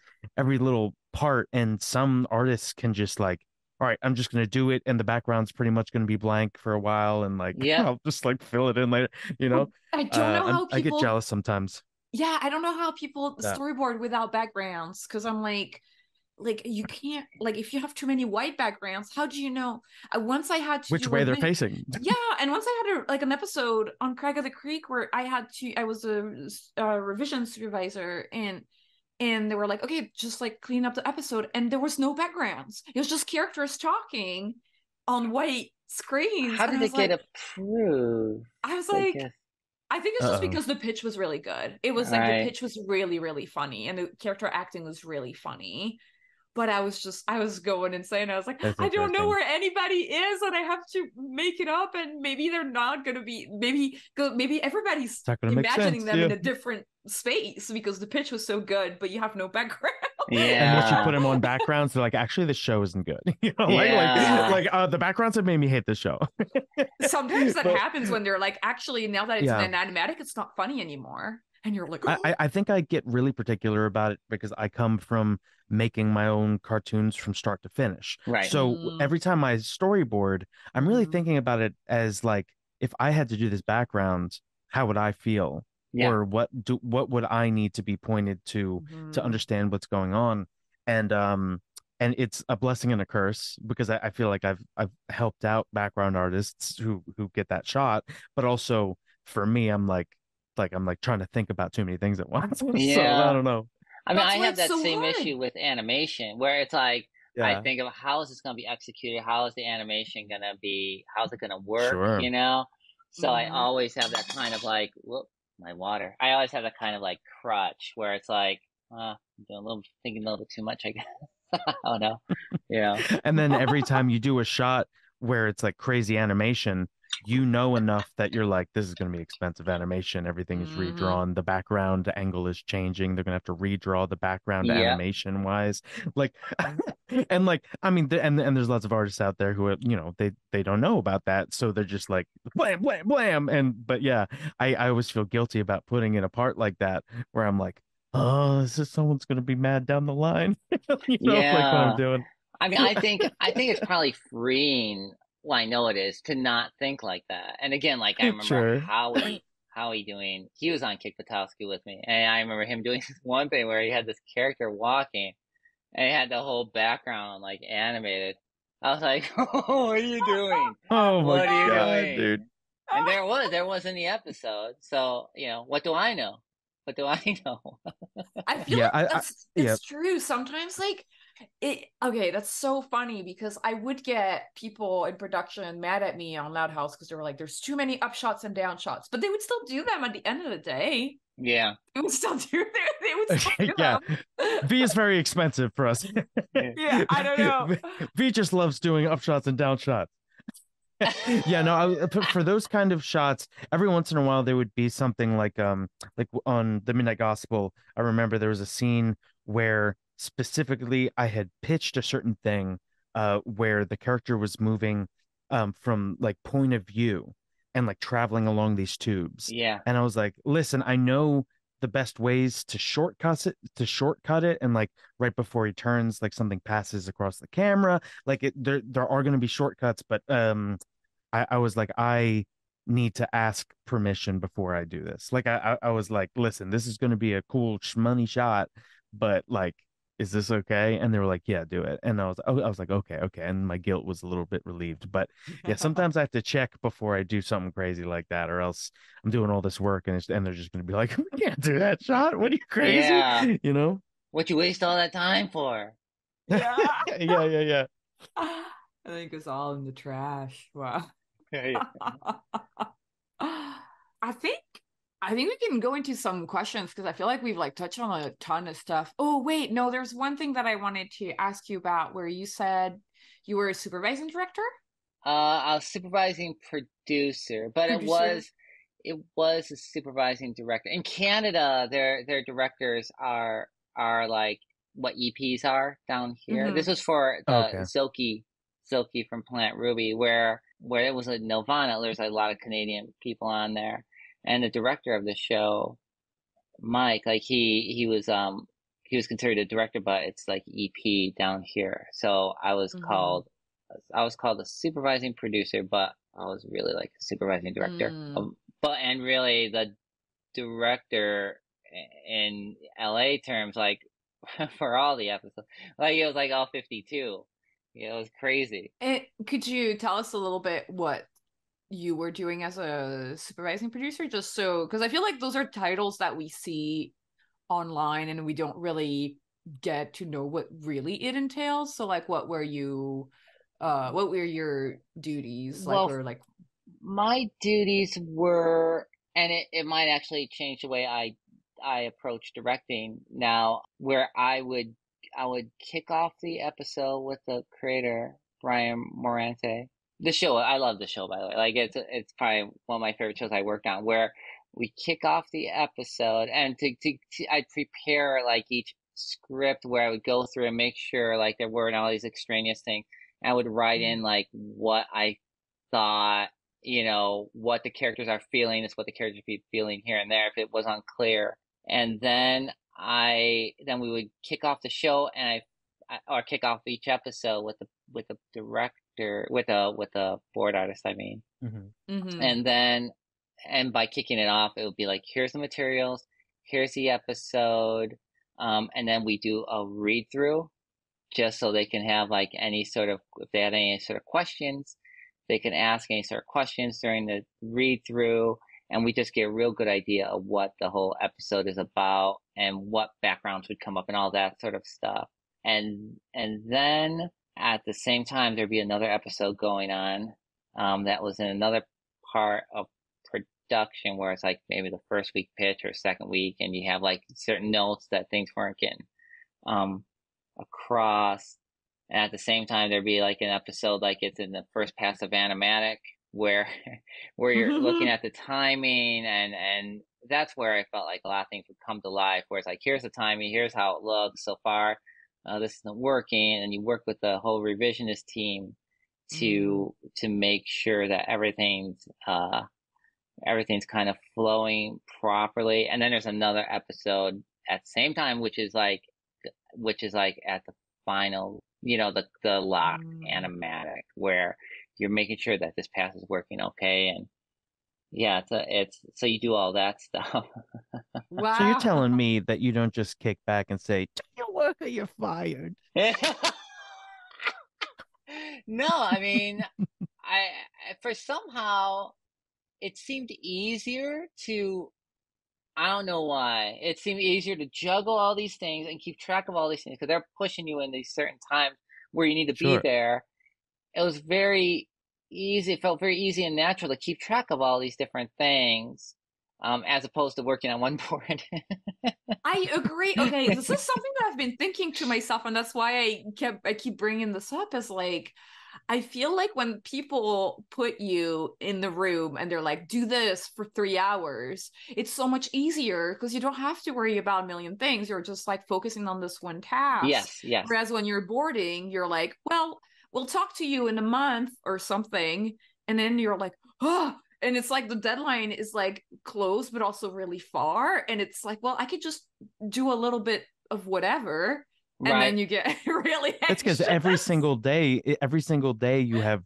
S2: part. And some artists can just like all right, I'm just going to do it, and the background's pretty much going to be blank for a while, and like
S3: Yep.
S2: I'll just like fill it in later, you know.
S1: I don't know how
S2: I get
S1: people,
S2: jealous sometimes.
S1: yeah, I don't know how people
S2: Yeah.
S1: storyboard without backgrounds because I'm like you can't, like if you have too many white backgrounds, how do you know? Once I had to
S2: Which
S1: do
S2: way they're facing.
S1: yeah, and once I had like an episode on Craig of the Creek where I was a revision supervisor, and they were like, okay, just like clean up the episode, and there was no backgrounds. It was just characters talking on white screens,
S3: How
S1: and
S3: did it get approved?
S1: I was
S3: I
S1: like,
S3: guess.
S1: I think it's just
S2: Uh-oh.
S1: because the pitch was really good. It was like the
S3: Right.
S1: pitch was really, really funny, and the character acting was really funny. But I was going insane. I was like,
S2: That's
S1: I don't know
S2: interesting.
S1: where anybody is, and I have to make it up, and maybe they're not gonna be. Maybe everybody's
S2: It's not going to make
S1: imagining
S2: sense.
S1: them
S2: Yeah.
S1: in a different space because the pitch was so good, but you have no background.
S2: And once you put
S3: Yeah.
S2: them on backgrounds, they're like, actually, the show isn't good. You know,
S3: Yeah.
S2: the backgrounds have made me hate the show.
S1: Sometimes that
S2: But
S1: happens when they're like, actually, now that it's
S2: yeah,
S1: an animatic, it's not funny anymore, and you're like,
S2: I think I get really particular about it because I come from making my own cartoons from start to finish.
S3: Right.
S2: So every time I storyboard, I'm really
S1: mm,
S2: thinking about it as like, if I had to do this background, how would I feel?
S3: Yeah.
S2: Or what would I need to be pointed to
S1: mm,
S2: understand what's going on? And it's a blessing and a curse because I feel like I've helped out background artists who get that shot, but also for me, I'm like trying to think about too many things at once. So I
S3: Yeah.
S2: don't know.
S3: I mean,
S1: that's
S3: I
S1: why
S3: have
S1: it's
S3: that
S1: so
S3: same
S1: hard.
S3: issue with animation where it's like, I
S2: Yeah,
S3: think of how is this going to be executed? How is the animation going to be? How's it going to work?
S2: sure.
S3: You know? So I
S1: Mm-hmm.
S3: always have that kind of like, whoop, my water. I always have that kind of like crutch where it's like, I'm doing thinking a little bit too much, I guess. I don't know. You know?
S2: And then every time you do a shot where it's like crazy animation, you know enough that you're like, this is going to be expensive animation. Everything is
S1: Mm-hmm.
S2: redrawn. The background angle is changing. They're going to have to redraw the background
S3: Yep.
S2: animation wise. Like, and like, I mean, and there's lots of artists out there who, you know, they don't know about that. So they're just like, blam, blam, blam. But yeah, I always feel guilty about putting in a part like that where I'm like, oh, this is someone's going to be mad down the line. You know, like what I'm
S3: Yeah.
S2: doing.
S3: I mean, I think it's probably freeing. Well, I know it is to not think like that. And again, like I remember
S2: Sure.
S3: Howie doing. He was on Kick Buttowski with me, and I remember him doing this one thing where he had this character walking, and he had the whole background like animated. I was like, "Oh, what are you doing?
S2: Oh my
S3: What are you
S2: God,
S3: doing?"
S2: dude.
S3: And there was in the episode. So what do I know? What do I know?
S1: I feel
S2: Yeah,
S1: like
S2: yeah,
S1: it's true. Sometimes like it okay, that's so funny because I would get people in production mad at me on Loud House because they were like, there's too many up shots and down shots. But they would still do them at the end of the day.
S3: Yeah.
S1: They would still do they would still do
S2: yeah.
S1: them.
S2: V is very expensive for us.
S3: Yeah.
S1: Yeah, I don't know.
S2: V just loves doing up shots and down shots. Yeah, no, for those kind of shots, every once in a while there would be something like on the Midnight Gospel. I remember there was a scene where specifically I had pitched a certain thing where the character was moving from like point of view and like traveling along these tubes.
S3: Yeah.
S2: And I was like, listen, I know the best ways to shortcut it and like right before he turns like something passes across the camera like there are going to be shortcuts but I was like, I need to ask permission before I do this. Like I was like, listen, this is gonna be a cool money shot, but like, is this okay? And they were like, yeah, do it. And I was like, okay, okay. And my guilt was a little bit relieved. But yeah, sometimes I have to check before I do something crazy like that, or else I'm doing all this work and they're just gonna be like, we can't do that shot. What are you crazy?
S3: Yeah.
S2: You know?
S3: What you waste all that time for?
S1: Yeah.
S2: Yeah, yeah, yeah.
S1: I think it's all in the trash. Wow.
S3: Yeah.
S1: I think we can go into some questions because I feel like we've like touched on a ton of stuff. Oh wait, no, there's one thing that I wanted to ask you about where you said you were a supervising director?
S3: I was supervising producer, but
S1: Producer.
S3: it was a supervising director. In Canada, their directors are like what EPs are down here. This
S1: Mm-hmm.
S3: was for the
S2: Okay.
S3: Zorkie from Planet Ruby, where it was a Nirvana. There's a lot of Canadian people on there, and the director of the show, Mike, like he was considered a director, but it's like EP down here. So I was
S1: Mm-hmm.
S3: called I was called a supervising producer, but I was really like a supervising director. But and really the director in LA terms, like for all the episodes, like it was like all 52. It was crazy.
S1: Could you tell us a little bit what you were doing as a supervising producer, just so, because I feel like those are titles that we see online and we don't really get to know what really it entails. So like what were your duties like,
S3: Well,
S1: or like
S3: my duties were, and it might actually change the way I approach directing now, where I would kick off the episode with the creator, Brian Morante. The show, I love the show, by the way. Like it's probably one of my favorite shows I worked on, where we kick off the episode and I'd prepare like each script where I would go through and make sure like there weren't all these extraneous things. And I would write in like what I thought, what the characters are feeling is what the characters be feeling here and there if it was unclear. And then we would kick off the show or kick off each episode with the director, with a board artist, I mean. And then, and by kicking it off, it would be like, here's the materials, here's the episode, and then we do a read through just so they can have like any sort of, if they had any sort of questions, they can ask any sort of questions during the read through, and we just get a real good idea of what the whole episode is about and what backgrounds would come up and all that sort of stuff. And then at the same time, there'd be another episode going on that was in another part of production where it's like maybe the first week pitch or second week, and you have like certain notes that things weren't getting across. And at the same time, there'd be like an episode like it's in the first pass of Animatic where you're looking at the timing, and that's where I felt like a lot of things would come to life, where it's like, here's the timing, here's how it looks so far, this isn't working, and you work with the whole revisionist team to make sure that everything's kind of flowing properly. And then there's another episode at the same time, which is like at the final, the lock animatic, where you're making sure that this pass is working okay. And yeah, it's so you do all that stuff.
S1: wow.
S2: So you're telling me that you don't just kick back and say, "Tell your worker you're fired."
S3: No, I mean, for somehow it seemed easier to, I don't know why. It seemed easier to juggle all these things and keep track of all these things because they're pushing you in these certain times where you need to be there. It was very easy. It felt very easy and natural to keep track of all these different things, as opposed to working on one board.
S1: I agree. Okay, this is something that I've been thinking to myself, and that's why I keep bringing this up, is like, I feel like when people put you in the room and they're like, do this for 3 hours, it's so much easier because you don't have to worry about a million things. You're just like focusing on this one task.
S3: Yes.
S1: Whereas when you're boarding, you're like, well, we'll talk to you in a month or something. And then you're like, oh, and it's like the deadline is like close, but also really far. And it's like, well, I could just do a little bit of whatever. And then you get really anxious.
S2: It's because every single day you have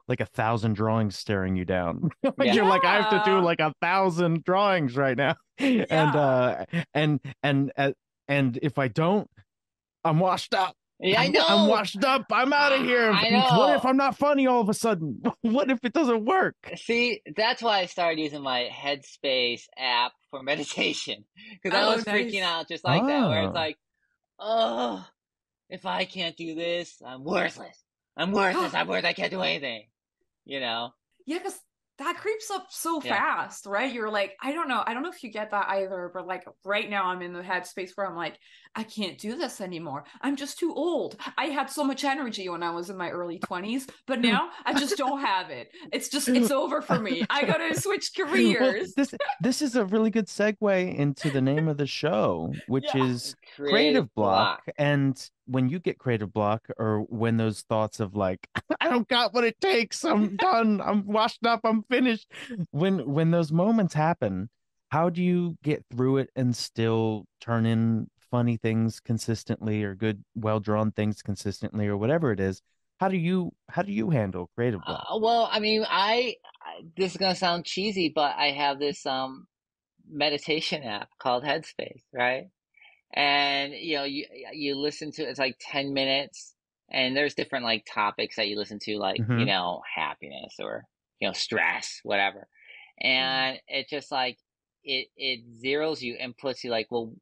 S2: like 1,000 drawings staring you down. You're like, I have to do like 1,000 drawings right now. Yeah. And if I don't, I'm washed up.
S3: Yeah, I know.
S2: I'm washed up. I'm out of here.
S3: I know.
S2: What if I'm not funny all of a sudden? What if it doesn't work?
S3: See, that's why I started using my Headspace app for meditation, because I was freaking out just like that, where it's like, oh, if I can't do this, I'm worthless. I'm worthless. I can't do anything. Yeah,
S1: because that creeps up so fast, right? You're like, I don't know if you get that either, but like right now I'm in the headspace where I'm like, I can't do this anymore. I'm just too old. I had so much energy when I was in my early 20s, but now I just don't have it. It's over for me. I gotta switch careers.
S2: Well, this is a really good segue into the name of the show, which is Creative Block. And when you get creative block, or when those thoughts of like, I don't got what it takes, I'm done, I'm washed up, I'm finished, when those moments happen, how do you get through it and still turn in funny things consistently, or good, well-drawn things consistently, or whatever it is, How do you handle creative block?
S3: Well, I mean, this is gonna sound cheesy, but I have this meditation app called Headspace, right? And you listen to it's like 10 minutes, and there's different like topics that you listen to, like
S2: Hmm.
S3: happiness or stress, whatever. And it just like it zeroes you and puts you like, well,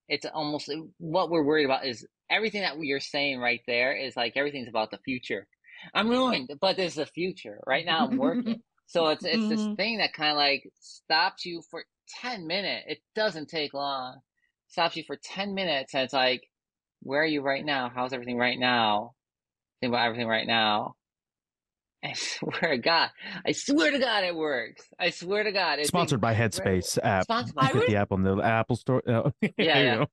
S3: it's almost what we're worried about is everything that you're saying right there is like everything's about the future. I'm ruined, but there's the future. Right now I'm working. So it's this thing that kind of like stops you for 10 minutes. It doesn't take long. Stops you for 10 minutes, and it's like, where are you right now? How's everything right now? Think about everything right now. I swear to God it works. I swear to God. It's
S2: Sponsored by
S3: incredible.
S2: Headspace app.
S3: Sponsored
S2: You
S3: by
S2: get the app on the Apple Store. Oh,
S3: Yeah,
S2: there you
S3: yeah.
S2: go.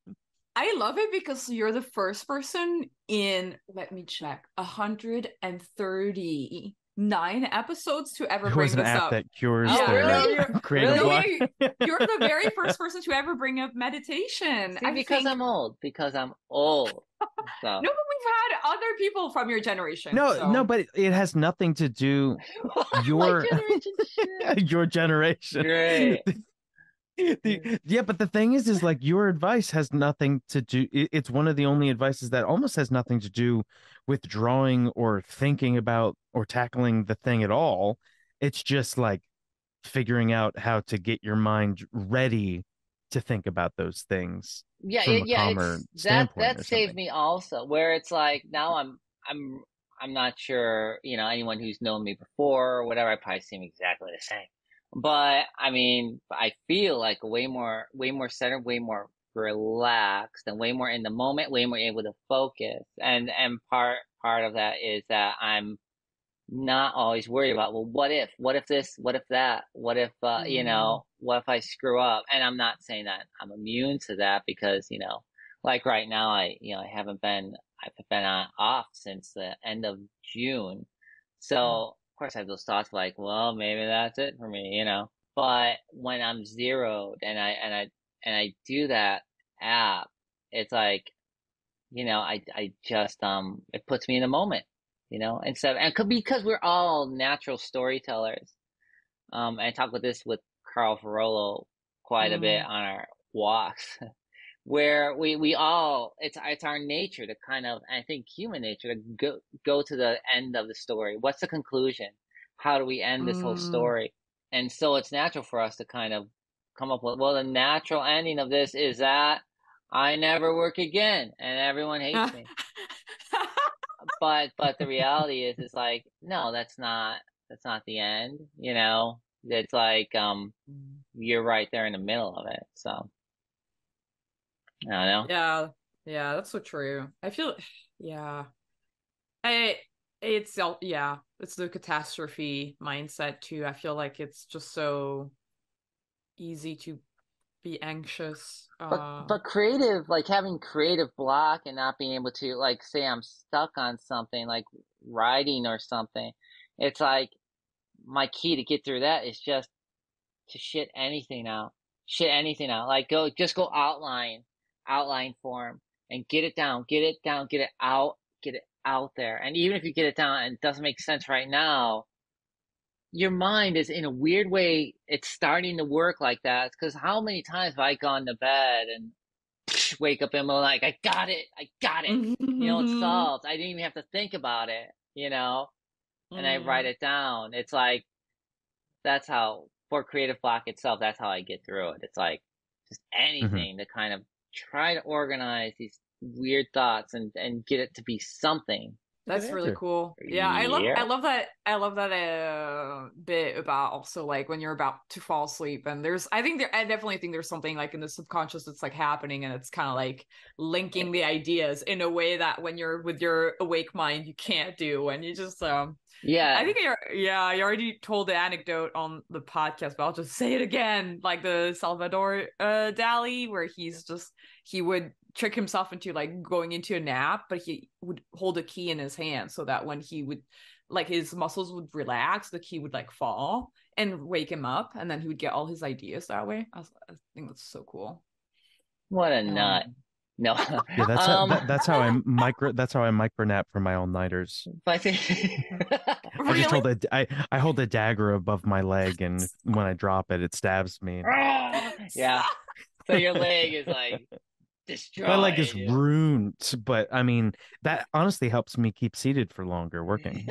S1: I love it because you're the first person in, let me check, 139 episodes to ever
S2: There
S1: bring
S2: was an
S1: this
S2: app
S1: up.
S2: that cures
S3: Oh,
S2: their
S3: really?
S2: creative
S3: Really?
S2: block.
S1: You're the very first person to ever bring up meditation.
S3: See, because I'm old. Because I'm old. So.
S1: No, but we've had other people from your generation.
S2: No, but it has nothing to do your
S3: My generation shit.
S2: your generation.
S3: Great.
S2: Yeah, but the thing is like your advice has nothing to do. It's one of the only advices that almost has nothing to do with drawing or thinking about or tackling the thing at all. It's just like figuring out how to get your mind ready to think about those things from a calmer standpoint.
S3: That
S2: or
S3: saved
S2: something.
S3: me also, where it's like now I'm not sure, anyone who's known me before or whatever, I probably seem exactly the same. But I mean, I feel like way more centered, way more relaxed, and way more in the moment, way more able to focus. And part of that is that I'm not always worried about, well, what if this, what if that, what if what if I screw up? And I'm not saying that I'm immune to that, because like right now I've been on off since the end of June. So of course I have those thoughts like, well, maybe that's it for me. But when I'm zeroed and I do that app, it's like, I just it puts me in the moment, instead because we're all natural storytellers. And I talk with this with Carl Ferrolo quite a bit on our walks, where we all it's our nature to kind of, I think human nature, to go to the end of the story. What's the conclusion? How do we end this whole story? And so it's natural for us to kind of come up with, well, the natural ending of this is that I never work again and everyone hates me. But the reality is like, no, that's not the end. It's like you're right there in the middle of it. So I don't
S1: know. Yeah, that's so true. I feel, yeah, it's the catastrophe mindset too. I feel like it's just so easy to be anxious.
S3: But creative, like having creative block and not being able to, like, say I'm stuck on something like writing or something, it's like my key to get through that is just to shit anything out. Like go outline form and get it down, get it out there. And even if you get it down and it doesn't make sense right now, your mind is, in a weird way, it's starting to work like that. Because how many times have I gone to bed and wake up and I'm like, I got it. It's solved. I didn't even have to think about it, and I write it down. It's like, that's how, for creative block itself, that's how I get through it. It's like just anything to kind of try to organize these weird thoughts and get it to be something.
S1: That's really cool. Yeah, I love that bit about also like when you're about to fall asleep, and I definitely think there's something like in the subconscious that's like happening, and it's kind of like linking the ideas in a way that when you're with your awake mind you can't do, and you just I think you already told the anecdote on the podcast, but I'll just say it again, like the Salvador Dali, where he would trick himself into like going into a nap, but he would hold a key in his hand so that when he would, like, his muscles would relax, the key would like fall and wake him up, and then he would get all his ideas that way. I think that's so cool.
S3: What a nut. No.
S2: Yeah, that's how I micro nap for my all nighters.
S3: But
S2: I just
S1: Really?
S2: hold I hold a dagger above my leg, and when I drop it, it stabs me.
S3: yeah. So your leg is like
S2: My leg is
S3: destroyed.
S2: ruined, but I mean that honestly helps me keep seated for longer working.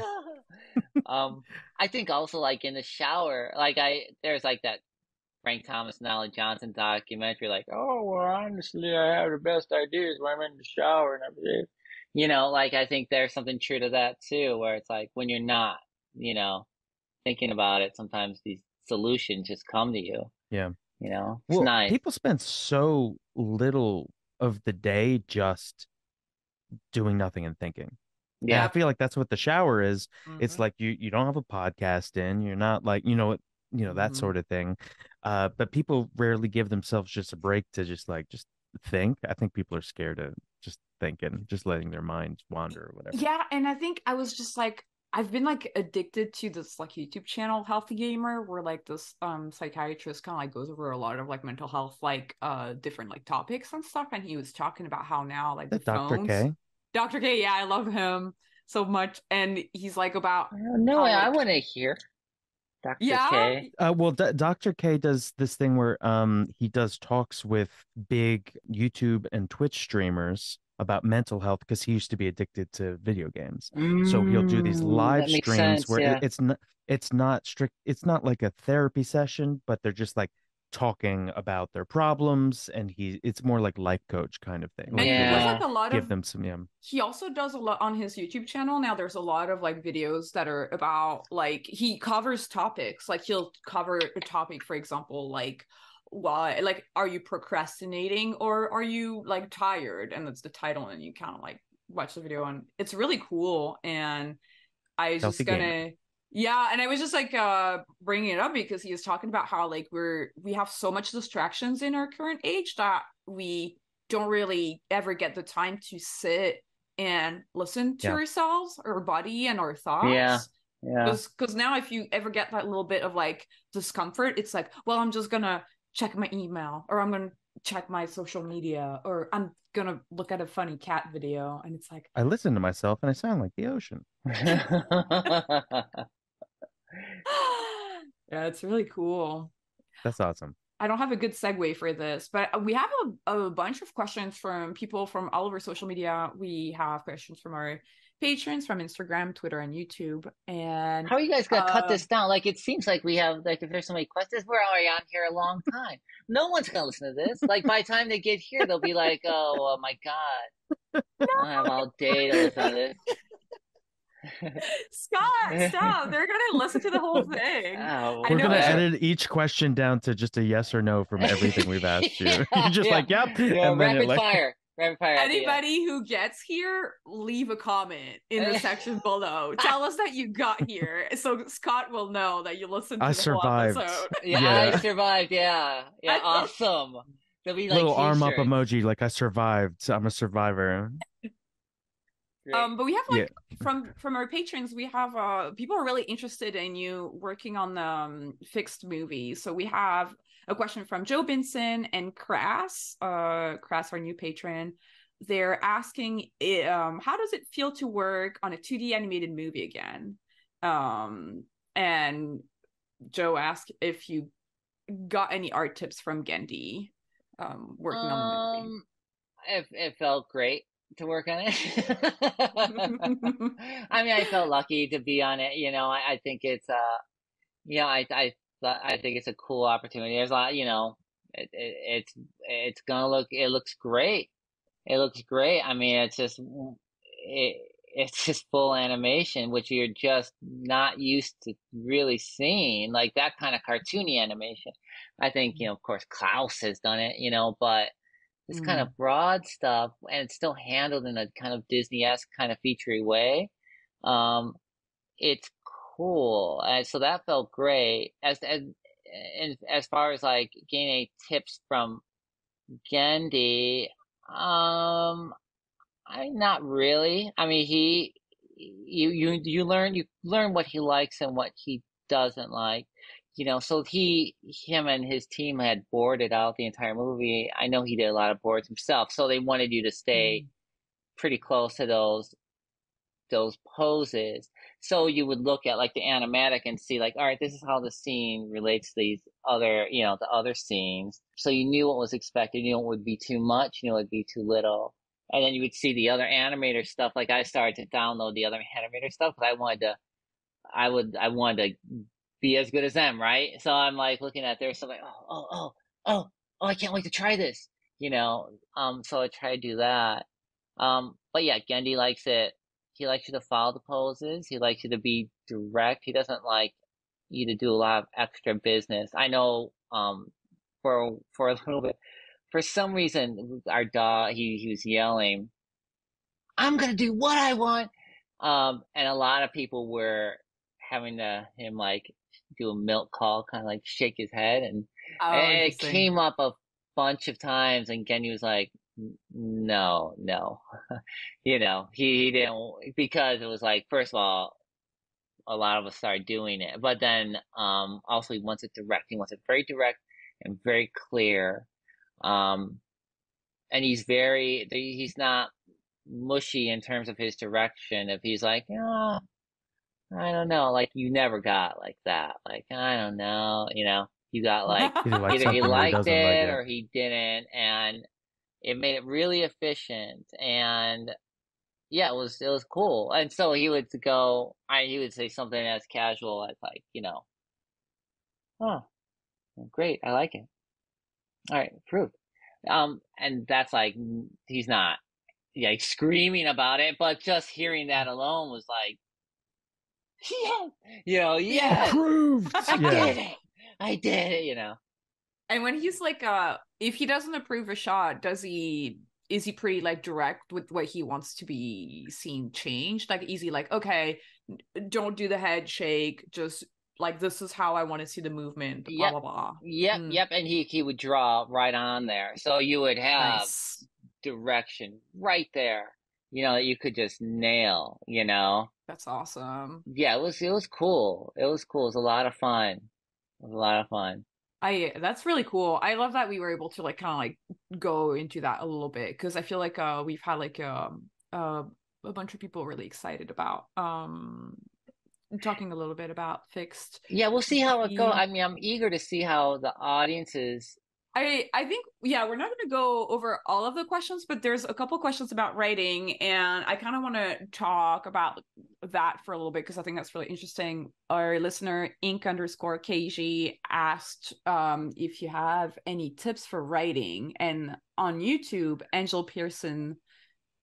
S3: Um, I think also like in the shower, like there's like that Frank Thomas and Ollie Johnson documentary, like, oh well, honestly, I have the best ideas when I'm in the shower and everything. Like I think there's something true to that too, where it's like when you're not, you know, thinking about it, sometimes these solutions just come to you.
S2: Yeah.
S3: It's
S2: Well,
S3: nice.
S2: people spend so little of the day just doing nothing and thinking. And I
S3: Yeah.
S2: feel like that's what the shower is. It's
S1: Mm-hmm.
S2: like you don't have a podcast in, you're not like, that
S1: Mm-hmm.
S2: sort of thing. But people rarely give themselves just a break to just think. I think people are scared of just thinking, just letting their minds wander or whatever.
S1: Yeah, and I think I was just like I've been like addicted to this like YouTube channel Healthy Gamer where like this psychiatrist kind of like goes over a lot of like mental health like different like topics and stuff, and he was talking about how now like the
S2: That Dr.
S1: phones.
S2: K.
S1: Dr. K, yeah, I love him so much, and he's like about
S3: No,
S1: how
S3: I
S1: like
S3: want to hear Dr.
S1: yeah.
S3: K.
S2: Well, Dr. K does this thing where he does talks with big YouTube and Twitch streamers about mental health because he used to be addicted to video games. So he'll do these live
S3: That makes
S2: streams
S3: sense.
S2: where
S3: Yeah.
S2: it's not like a therapy session, but they're just like talking about their problems, and it's more like life coach kind of thing. Like
S1: And he
S2: he'll
S1: does
S2: like
S1: like
S3: Yeah.
S1: a lot
S2: give
S1: of
S2: them some
S1: he also does a lot on his YouTube channel. Now there's a lot of like videos that are about like he covers topics. Like he'll cover a topic, for example, like why like are you procrastinating or are you like tired? And that's the title, and you kind of like watch the video, and it's really cool. And I was
S2: healthy
S1: just
S2: gamer.
S1: gonna yeah, and I was just like bringing it up because he was talking about how like we have so much distractions in our current age that we don't really ever get the time to sit and listen to
S2: Yeah.
S1: ourselves, our body and our
S3: Yeah.
S1: thoughts.
S3: Yeah.
S1: Because now if you ever get that little bit of like discomfort, it's like, well, I'm just gonna check my email, or I'm gonna check my social media, or I'm gonna look at a funny cat video, and it's like
S2: I listen to myself and I sound like the ocean.
S1: yeah, it's really cool.
S2: That's awesome.
S1: I don't have a good segue for this, but we have a bunch of questions from people from all over social media. We have questions from our patrons from Instagram, Twitter, and YouTube. And
S3: How are you guys gonna cut this down? Like it seems like we have like if there's so many questions, we're already on here a long time. No one's gonna listen to this. Like by the time they get here, they'll be like, "Oh, my God, I'll have all day to listen to this."
S1: Scott, stop. They're gonna listen to the whole thing.
S3: Oh,
S1: I
S2: We're
S1: know
S2: gonna
S1: it's
S3: whatever.
S2: edit each question down to just a yes or no from everything we've asked you.
S3: Yeah,
S2: You're just
S3: yeah,
S2: like, yep,
S3: yeah.
S2: and then it
S3: Rapid
S2: like
S3: fire, rapid fire at the end.
S1: anybody who gets here, leave a comment in the section below. Tell us that you got here so Scott will know that you listened
S2: I
S1: to the whole
S2: survived.
S1: episode.
S3: Yeah, I
S2: Yeah.
S3: survived. Yeah, yeah, awesome. There'll be like
S2: Little arm up
S3: t-shirts.
S2: emoji, like I survived. So I'm a survivor.
S3: Great.
S1: But we have
S2: Yeah.
S1: like from our patrons, we have people are really interested in you working on the fixed movie. So we have a question from Joe Benson and Crass, Crass, our new patron. They're asking, how does it feel to work on a 2D animated movie again? And Joe asked if you got any art tips from Genndy, working on the movie.
S3: It felt great to work on it. I mean, I felt lucky to be on it. I think it's I think it's a cool opportunity. There's a lot, it looks great. It looks great. I mean, it's just full animation, which you're just not used to really seeing, like that kind of cartoony animation. I think, of course, Klaus has done it, but this kind of broad stuff, and it's still handled in a kind of Disney-esque kind of featurey way. It's cool, and so that felt great. As far as like getting any tips from Genndy, not really. I mean, you learn what he likes and what he doesn't like. So him and his team had boarded out the entire movie. I know he did a lot of boards himself, so they wanted you to stay pretty close to those poses. So you would look at like the animatic and see like, all right, this is how the scene relates to these other, the other scenes. So you knew what was expected, you knew what would be too much, you knew what would be too little. And then you would see the other animator stuff. Like I started to download the other animator stuff because I wanted to be as good as them, right? So I'm like looking at their stuff like, oh, I can't wait to try this, so I try to do that. But yeah, Genndy likes it. He likes you to follow the poses. He likes you to be direct. He doesn't like you to do a lot of extra business. I know, for a little bit, for some reason, our dog, he was yelling, "I'm gonna do what I want," and a lot of people were having him like do a milk call, kind of like shake his head, and
S1: Oh,
S3: it
S1: interesting.
S3: came up a bunch of times, and Genndy was like, no, he didn't, because it was like, first of all, a lot of us started doing it, but then also he wants it direct. He wants it very direct and very clear. And he's not mushy in terms of his direction. If he's like, oh, I don't know, like you never got like that. Like, I don't know, you got like
S2: Either like
S3: either he
S2: something or he
S3: liked
S2: doesn't like
S3: it
S2: it.
S3: or he didn't, and it made it really efficient. And yeah, it was cool. And so he would he would say something as casual as like, oh, great, I like it. All right, approved. And that's like, he's not like screaming about it, but just hearing that alone was like, yeah, yes,
S2: Approved.
S3: I
S2: Yeah.
S3: did it. I did it.
S1: And when he's like, if he doesn't approve a shot, is he pretty like direct with what he wants to be seen changed? Like, easy, like, okay, don't do the head shake, just like, this is how I want to see the movement, blah,
S3: Yep.
S1: blah, blah.
S3: Yep. And he would draw right on there. So you would have
S1: Nice.
S3: direction right there, that you could just nail,
S1: That's awesome.
S3: Yeah, it was cool. It was cool. It was a lot of fun. It was a lot of fun.
S1: That's really cool. I love that we were able to like kind of like go into that a little bit, because I feel like we've had like a bunch of people really excited about talking a little bit about fixed.
S3: Yeah, we'll see how it goes.
S1: Yeah.
S3: I mean, I'm eager to see how the audiences.
S1: I think, yeah, we're not going to go over all of the questions, but there's a couple questions about writing, and I kind of want to talk about that for a little bit because I think that's really interesting. Our listener ink_KG asked if you have any tips for writing, and on YouTube, Angel Pearson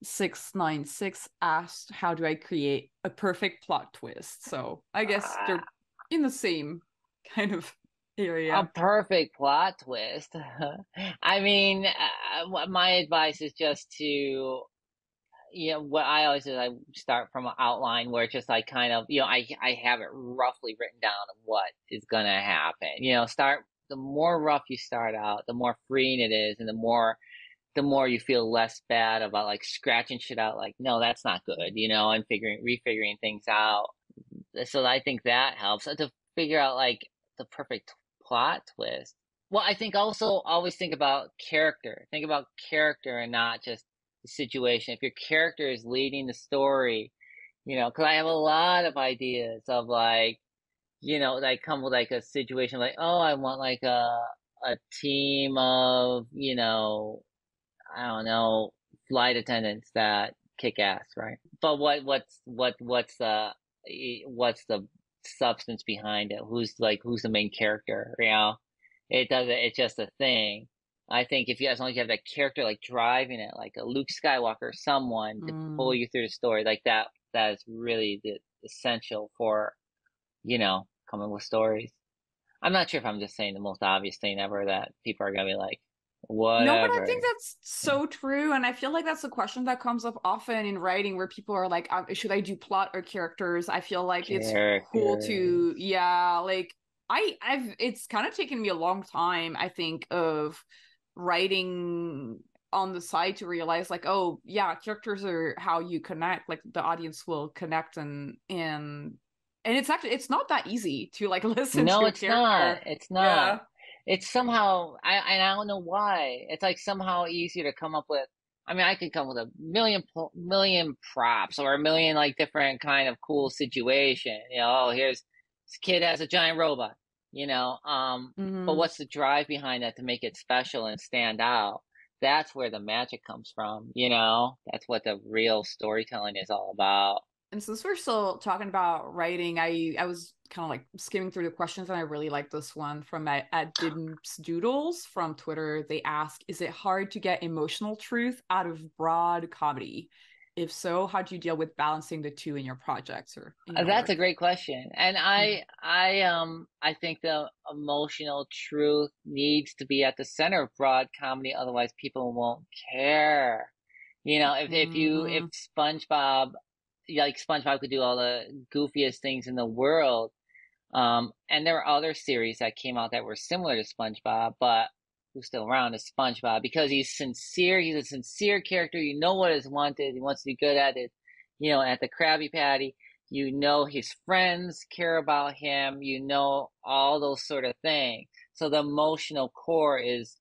S1: 696 asked, how do I create a perfect plot twist? So I guess they're in the same kind of area.
S3: A perfect plot twist. I mean, my advice is just to, what I always do is I start from an outline where it's just like kind of, I have it roughly written down of what is gonna happen. The more rough you start out, the more freeing it is, and the more you feel less bad about like scratching shit out, like, no, that's not good, and refiguring things out. So I think that helps to figure out like the perfect plot twist. Well, I think also always think about character. Think about character and not just the situation. If your character is leading the story, because I have a lot of ideas of like, that come with like a situation like, oh, I want like a team of, I don't know, flight attendants that kick ass, right? But what's the substance behind it? Who's the main character? It's just a thing. I think as long as you have that character like driving it, like a Luke Skywalker or someone to pull you through the story, like that is really the essential for, coming with stories. I'm not sure if I'm just saying the most obvious thing ever that people are gonna be like, whatever.
S1: No, but I think that's so true. And I feel like that's a question that comes up often in writing where people are like, should I do plot or characters? I feel like it's cool to, yeah, like it's kind of taken me a long time, I think, of writing on the side to realize like, oh yeah, characters are how you connect, like the audience will connect and And it's not that easy to like listen
S3: No,
S1: to a
S3: it's not.
S1: character.
S3: It's
S1: Yeah.
S3: not. It's somehow and I don't know why. It's like somehow easier to come up with. I mean, I could come with a million props or a million like different kind of cool situation. You know, oh, here's this kid has a giant robot. You know, but
S1: Hmm.
S3: what's the drive behind that to make it special and stand out? That's where the magic comes from. You know, that's what the real storytelling is all about.
S1: And since we're still talking about writing, I was kind of like skimming through the questions, and I really like this one from at Dimps Doodles from Twitter. They ask, "Is it hard to get emotional truth out of broad comedy? If so, how do you deal with balancing the two in your projects or in your
S3: That's a
S1: work?"
S3: great question. And I think the emotional truth needs to be at the center of broad comedy, otherwise people won't care. You know, if
S1: Mm-hmm.
S3: SpongeBob, like SpongeBob could do all the goofiest things in the world, and there were other series that came out that were similar to SpongeBob, but who's still around is SpongeBob because he's sincere. He's a sincere character. You know what is wanted. He wants to be good at it. You know, at the Krabby Patty, you know his friends care about him. You know all those sort of things. So the emotional core is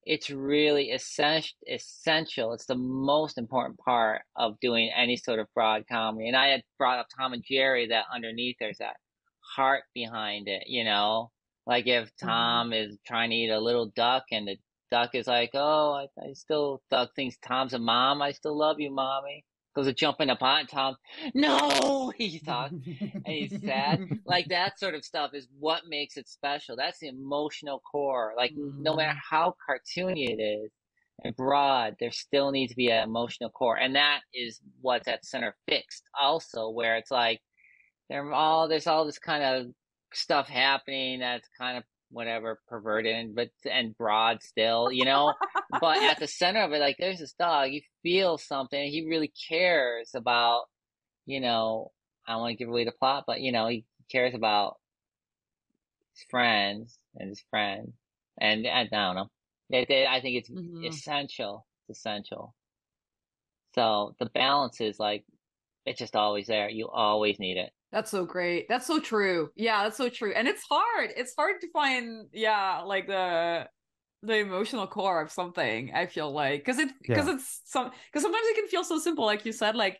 S3: it's really essential. It's the most important part of doing any sort of broad comedy. And I had brought up Tom and Jerry that underneath there's that heart behind it, you know? Like if
S1: Mm-hmm.
S3: Tom is trying to eat a little duck and the duck is like, oh, I still, duck thinks Tom's a mom. I still love you, mommy. Goes to jump in the pot and Tom, no, he talks and he's sad. Like that sort of stuff is what makes it special. That's the emotional core. Like no matter
S1: Mm-hmm.
S3: how cartoony it is and broad, there still needs to be an emotional core. And that is what's at center fixed also, where it's like, there's all this kind of stuff happening that's kind of whatever perverted and broad still, you know. But at the center of it, like there's this dog, you feel something. He really cares about, you know. I don't want to give away the plot, but you know, he cares about his friends and his friend, and I don't know. I think it's
S1: Mm-hmm.
S3: essential. It's essential. So the balance is like it's just always there. You always need it.
S1: That's so great. That's so true. Yeah, that's so true. And it's hard. It's hard to find, yeah, like the emotional core of something, I feel like.
S2: Yeah.
S1: Because sometimes it can feel so simple, like you said, like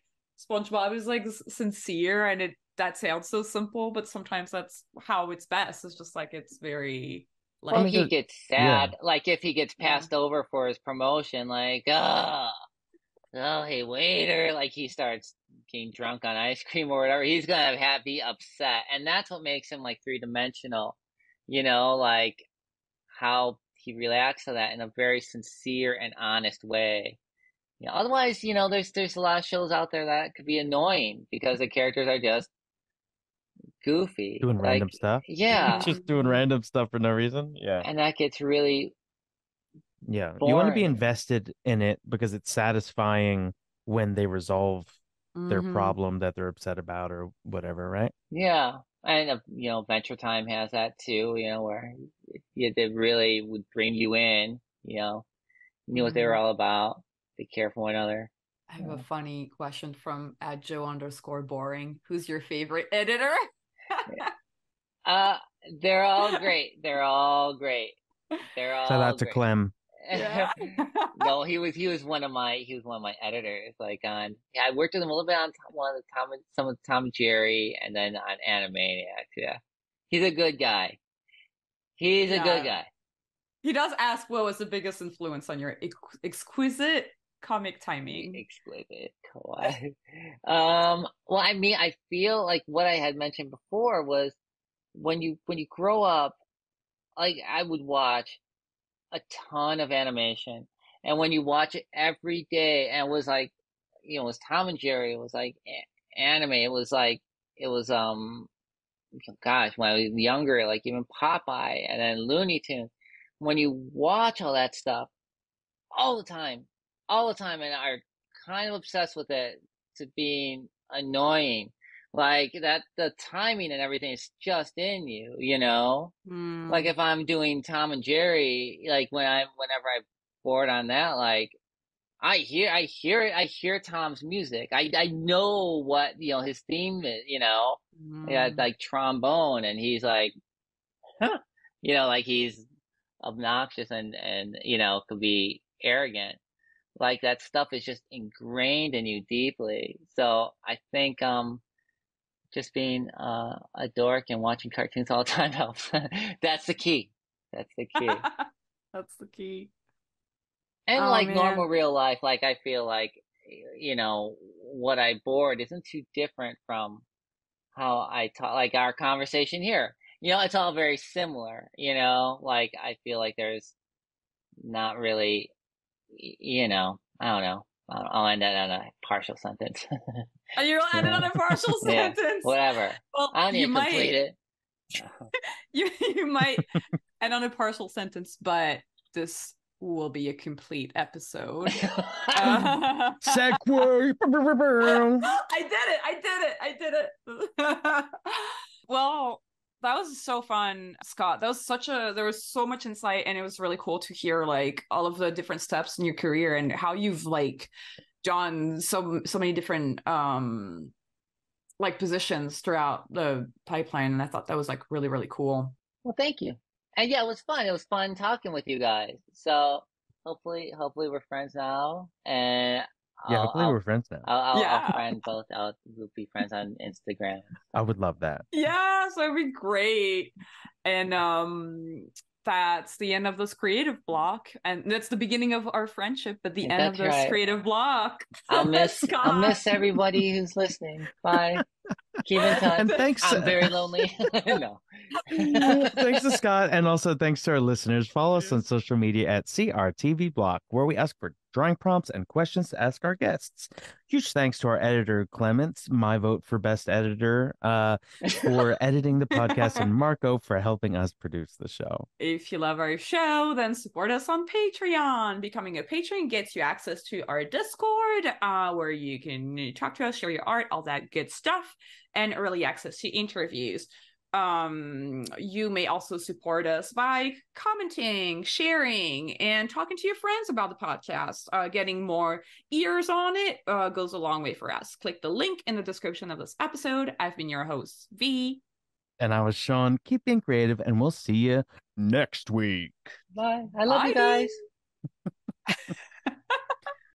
S1: SpongeBob is like sincere and it that sounds so simple, but sometimes that's how it's best. It's just like it's very
S2: I
S3: Well,
S2: mean,
S1: like
S3: he gets
S2: yeah.
S3: sad. Like if he gets
S1: yeah.
S3: passed over for his promotion, like, oh, hey, waiter. Like he starts getting drunk on ice cream or whatever. He's gonna be upset, and that's what makes him like three-dimensional. You know, like how he reacts to that in a very sincere and honest way. You know, otherwise, you know, there's a lot of shows out there that could be annoying because the characters are just goofy.
S2: Doing
S3: Like,
S2: random stuff.
S3: yeah,
S2: Just doing
S1: Mm-hmm.
S2: random stuff for no reason. Yeah.
S3: and that gets really
S2: Yeah. You want to be
S3: boring.
S2: invested in it because it's satisfying when they resolve their
S1: Mm-hmm.
S2: problem that they're upset about or whatever, right?
S3: Yeah, and you know, Venture Time has that too. You know, where they really would bring you in. You know, you knew what they were
S1: Mm-hmm.
S3: all about. They care for one another.
S1: I have a
S3: Yeah.
S1: funny question from at Joe_boring. Who's your favorite editor?
S3: Uh, they're all great. They're all great. They're
S2: Shout
S3: all
S2: out to
S3: great.
S2: Clem.
S1: Yeah.
S3: No, he was one of my editors. Like on, yeah, I worked with him a little bit on one of the some of the Tom and Jerry, and then on Animaniacs. Yeah, he's a good guy. He's a good
S1: Yeah.
S3: guy.
S1: He does ask what was the biggest influence on your exquisite comic timing.
S3: Exquisite kawaii. Well, I mean, I feel like what I had mentioned before was when you grow up, like I would watch a ton of animation, and when you watch it every day, and it was like, you know, it was Tom and Jerry, it was like anime, it was like it was gosh, when I was younger, like even Popeye and then Looney Tunes. When you watch all that stuff all the time, all the time, and are kind of obsessed with it to being annoying. Like that, the timing and everything is just in you, you know? Like
S1: Hmm.
S3: if I'm doing Tom and Jerry, like whenever I board on that, like I hear Tom's music. I know what, his theme is, yeah, like trombone, and he's like, huh, like he's obnoxious and could be arrogant. Like that stuff is just ingrained in you deeply. So I think just being a dork and watching cartoons all the time helps. That's the key. That's the key.
S1: That's the key.
S3: And
S1: Oh
S3: like
S1: man.
S3: normal real life, like I feel like, what I board isn't too different from how I talk, like our conversation here. It's all very similar, like I feel like there's not really, I don't know. I'll end that on a partial sentence.
S1: And you're ended on a partial
S3: Yeah,
S1: sentence.
S3: whatever.
S1: Well,
S3: I don't need to complete it.
S1: You might end on a partial sentence, but this will be a complete episode.
S2: Segway.
S1: I did it. Well, that was so fun, Scott. There was so much insight, and it was really cool to hear like all of the different steps in your career and how you've like done so many different like positions throughout the pipeline. And I thought that was like really, really cool.
S3: Well, thank you. And yeah, it was fun. It was fun talking with you guys. So hopefully we're friends now. And
S2: Yeah, hopefully we're friends now.
S3: I'll friend both. We'll be friends on Instagram.
S2: I would love that.
S1: Yeah, so it'd be great. And that's the end of this creative block, and that's the beginning of our friendship. At the end of this creative block,
S3: I'll miss everybody who's listening. Bye. Keep in touch.
S2: And thanks.
S3: I'm very lonely. No.
S2: Thanks to Scott, and also thanks to our listeners. Follow us on social media at CRTV Block, where we ask for drawing prompts and questions to ask our guests. Huge thanks to our editor, Clements, my vote for best editor, for editing the podcast, and Marco for helping us produce the show.
S1: If you love our show, then support us on Patreon. Becoming a patron gets you access to our Discord, where you can talk to us, share your art, all that good stuff, and early access to interviews. You may also support us by commenting, sharing, and talking to your friends about the podcast. Getting more ears on it goes a long way for us. Click the link in the description of this episode. I've been your host, Vee.
S2: And I was Sean. Keep being creative, and we'll see you next week.
S3: Bye. I love you guys.